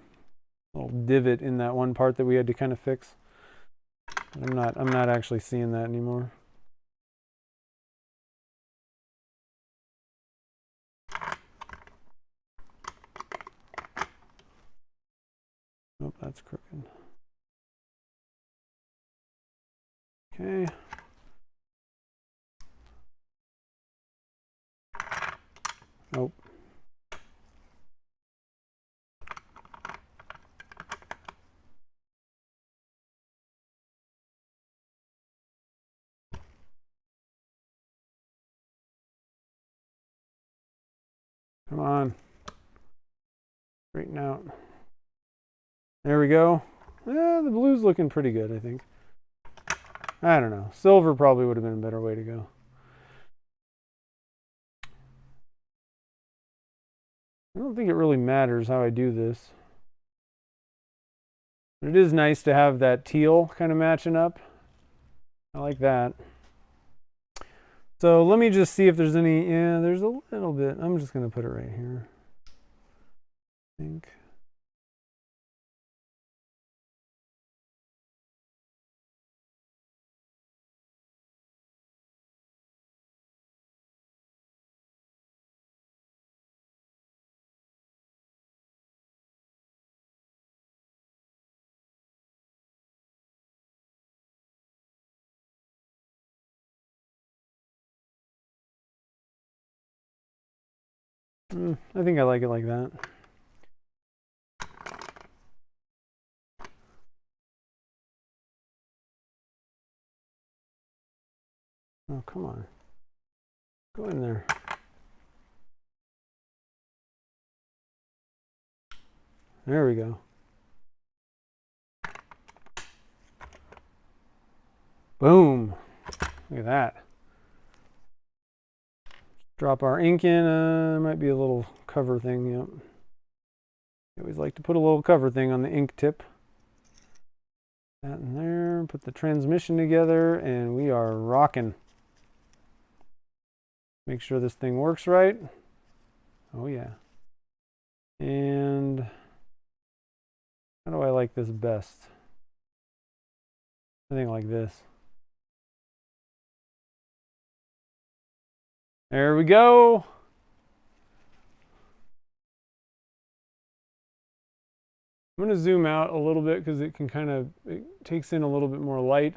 little divot in that one part that we had to kind of fix. I'm not actually seeing that anymore. Nope, that's crooked. Okay. Nope. Come on. Straighten out. There we go. The blue's looking pretty good, I think. I don't know. Silver probably would have been a better way to go. I don't think it really matters how I do this. But it is nice to have that teal kind of matching up. I like that. So let me just see if there's any, yeah, there's a little bit. I'm just going to put it right here. I think. I think I like it like that. Oh, come on. Go in there. There we go. Boom. Look at that. Drop our ink in. Might be a little cover thing. Yep. I always like to put a little cover thing on the ink tip. That in there. Put the transmission together, and we are rocking. Make sure this thing works right. Oh yeah. And how do I like this best? I think like this. There we go. I'm going to zoom out a little bit because it can it takes in a little bit more light.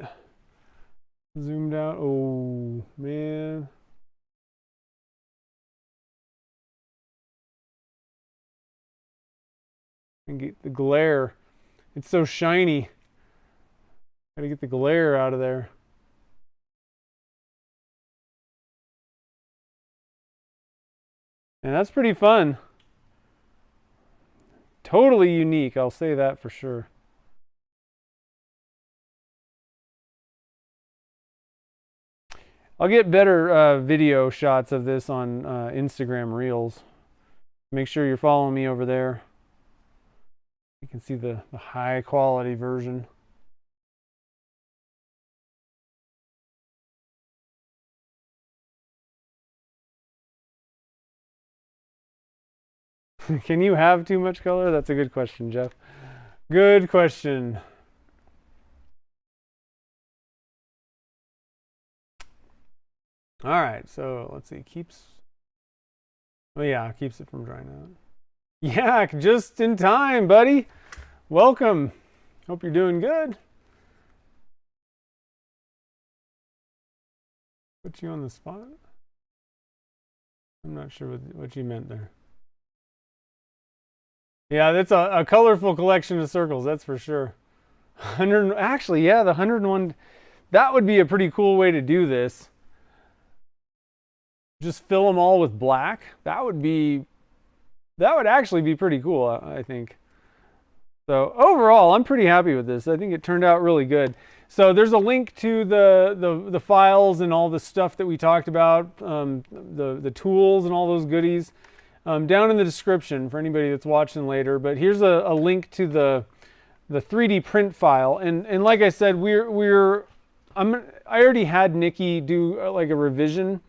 Zoomed out. Oh, man. And get the glare. It's so shiny. Got to get the glare out of there. And that's pretty fun. Totally unique, I'll say that for sure. I'll get better video shots of this on Instagram Reels. Make sure you're following me over there. You can see the high quality version. Can you have too much color? That's a good question, Jeff. Good question. All right, so let's see. Oh yeah, keeps it from drying out. Yeah, just in time, buddy. Welcome. Hope you're doing good. Put you on the spot. I'm not sure what you meant there. Yeah, that's a colorful collection of circles, that's for sure. 100, actually, yeah, the 101, that would be a pretty cool way to do this. Just fill them all with black. That would actually be pretty cool, I think. So overall, I'm pretty happy with this. I think it turned out really good. So there's a link to the files and all the stuff that we talked about, the tools and all those goodies. Down in the description for anybody that's watching later. But here's a link to the 3D print file. And like I said, I already had Nikki do like a revision,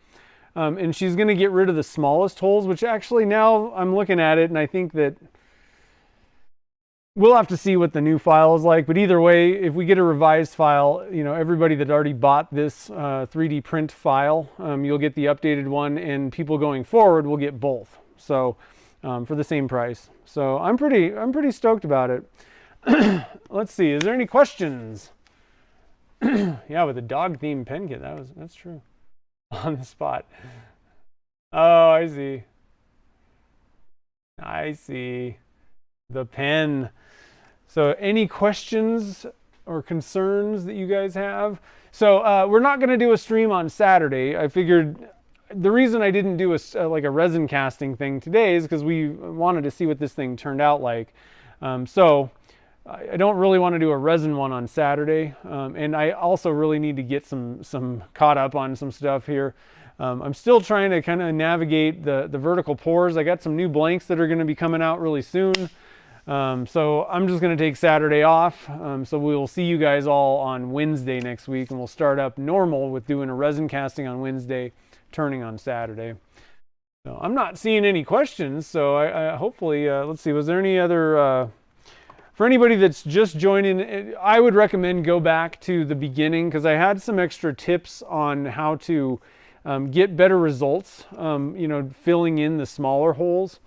and she's going to get rid of the smallest holes. Which actually now I'm looking at it, and I think that we'll have to see what the new file is like. But either way, if we get a revised file, everybody that already bought this 3D print file, you'll get the updated one, and people going forward will get both. So for the same price. So I'm pretty stoked about it. Let's see, is there any questions? Yeah, with the dog themed pen kit, that's true. On the spot. Oh, I see. The pen. So any questions or concerns that you guys have? So we're not going to do a stream on Saturday. I figured the reason I didn't do like a resin casting thing today is because we wanted to see what this thing turned out like. So I don't really want to do a resin one on Saturday. And I also really need to get some caught up on some stuff here. I'm still trying to kind of navigate the vertical pours. I got some new blanks that are going to be coming out really soon. So I'm just going to take Saturday off. So we'll see you guys all on Wednesday next week, and we'll start up normal with doing a resin casting on Wednesday, turning on Saturday. So I'm not seeing any questions. So I hopefully, let's see, was there any other, for anybody that's just joining, I would recommend go back to the beginning, because I had some extra tips on how to get better results, filling in the smaller holes.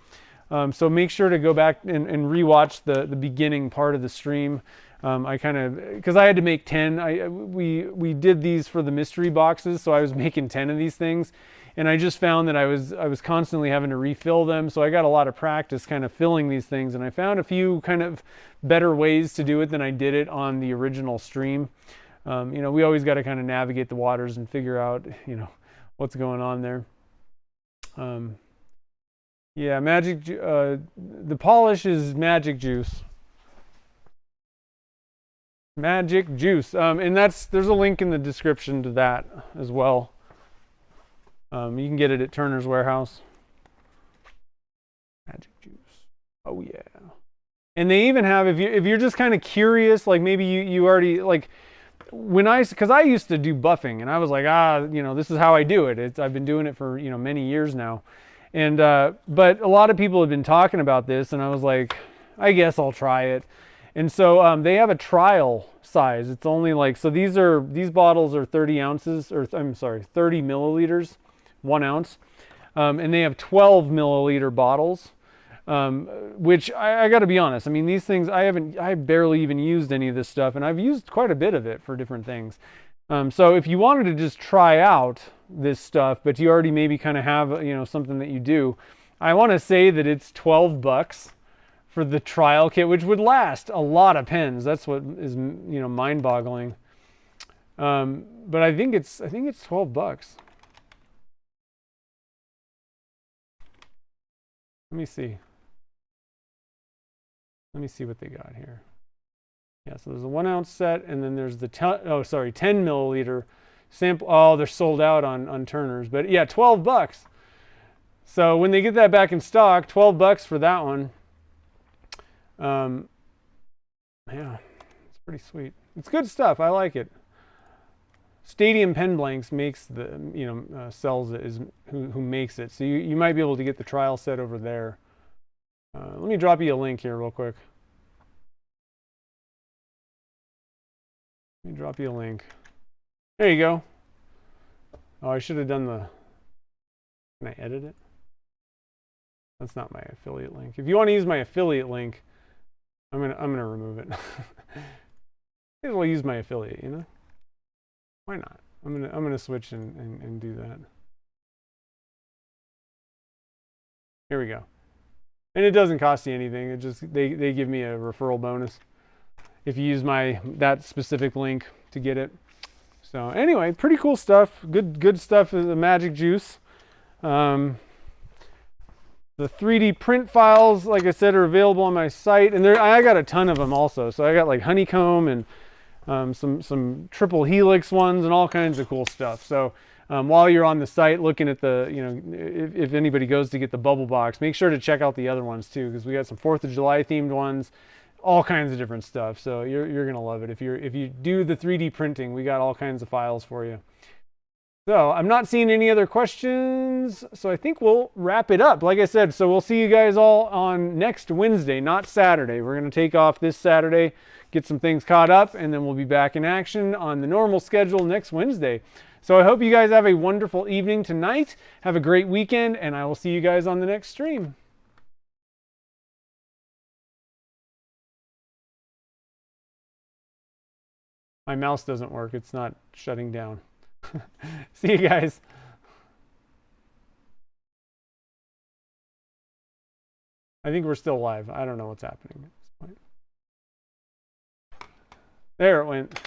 So make sure to go back and rewatch the beginning part of the stream. Because I had to make 10. We did these for the mystery boxes, so I was making 10 of these things. and I just found that I was constantly having to refill them. So I got a lot of practice kind of filling these things, and I found a few kind of better ways to do it than I did it on the original stream. You know, we always got to kind of navigate the waters and figure out, you know, what's going on there. Yeah, the polish is Magic Juice. Magic Juice. And there's a link in the description to that as well. You can get it at Turner's Warehouse. Magic Juice. Oh yeah. And they even have, if you're just kind of curious, like maybe you already, like, because I used to do buffing, and I was like, you know, this is how I do it. I've been doing it for, you know, many years now. And, but a lot of people have been talking about this, and I was like, I guess I'll try it. And so they have a trial size. It's only like, so these bottles are 30 ounces, or I'm sorry, 30 milliliters, 1 ounce. And they have 12 milliliter bottles. Which I got to be honest. I mean, these things I barely even used any of this stuff, and I've used quite a bit of it for different things. So if you wanted to just try out this stuff, but you already maybe kind of have, you know, something that you do, I want to say that it's $12 for the trial kit, which would last a lot of pens. That's what is, you know, mind-boggling. But I think it's $12. Let me see. Let me see what they got here. Yeah, so there's a 1 ounce set, and then there's the 10 milliliter sample. Oh, they're sold out on Turner's, but yeah, $12. So when they get that back in stock, $12 for that one. Yeah, it's pretty sweet. It's good stuff. I like it. Stadium Pen Blanks makes the, you know, sells it, is who makes it. So you might be able to get the trial set over there. Let me drop you a link here real quick. Let me drop you a link. There you go. Oh, I should have done the... Can I edit it? That's not my affiliate link. If you want to use my affiliate link, I'm gonna remove it. May as well use my affiliate, you know? Why not? I'm gonna switch and do that. Here we go. And it doesn't cost you anything. It just they give me a referral bonus if you use that specific link to get it. So anyway, pretty cool stuff. Good stuff. The Magic Juice. The 3D print files, like I said, are available on my site, and I got a ton of them also. So I got like honeycomb and some triple helix ones and all kinds of cool stuff. So while you're on the site looking at the, you know, if anybody goes to get the bubble box, make sure to check out the other ones too, because we got some 4th of July themed ones, all kinds of different stuff. So you're gonna love it. If you do the 3D printing, we got all kinds of files for you. So I'm not seeing any other questions, so I think we'll wrap it up. Like I said, so we'll see you guys all on next Wednesday, not Saturday. We're gonna take off this Saturday, get some things caught up, and then we'll be back in action on the normal schedule next Wednesday. So I hope you guys have a wonderful evening tonight. Have a great weekend, and I will see you guys on the next stream. My mouse doesn't work. It's not shutting down. See you guys. I think we're still live. I don't know what's happening at this point. There it went.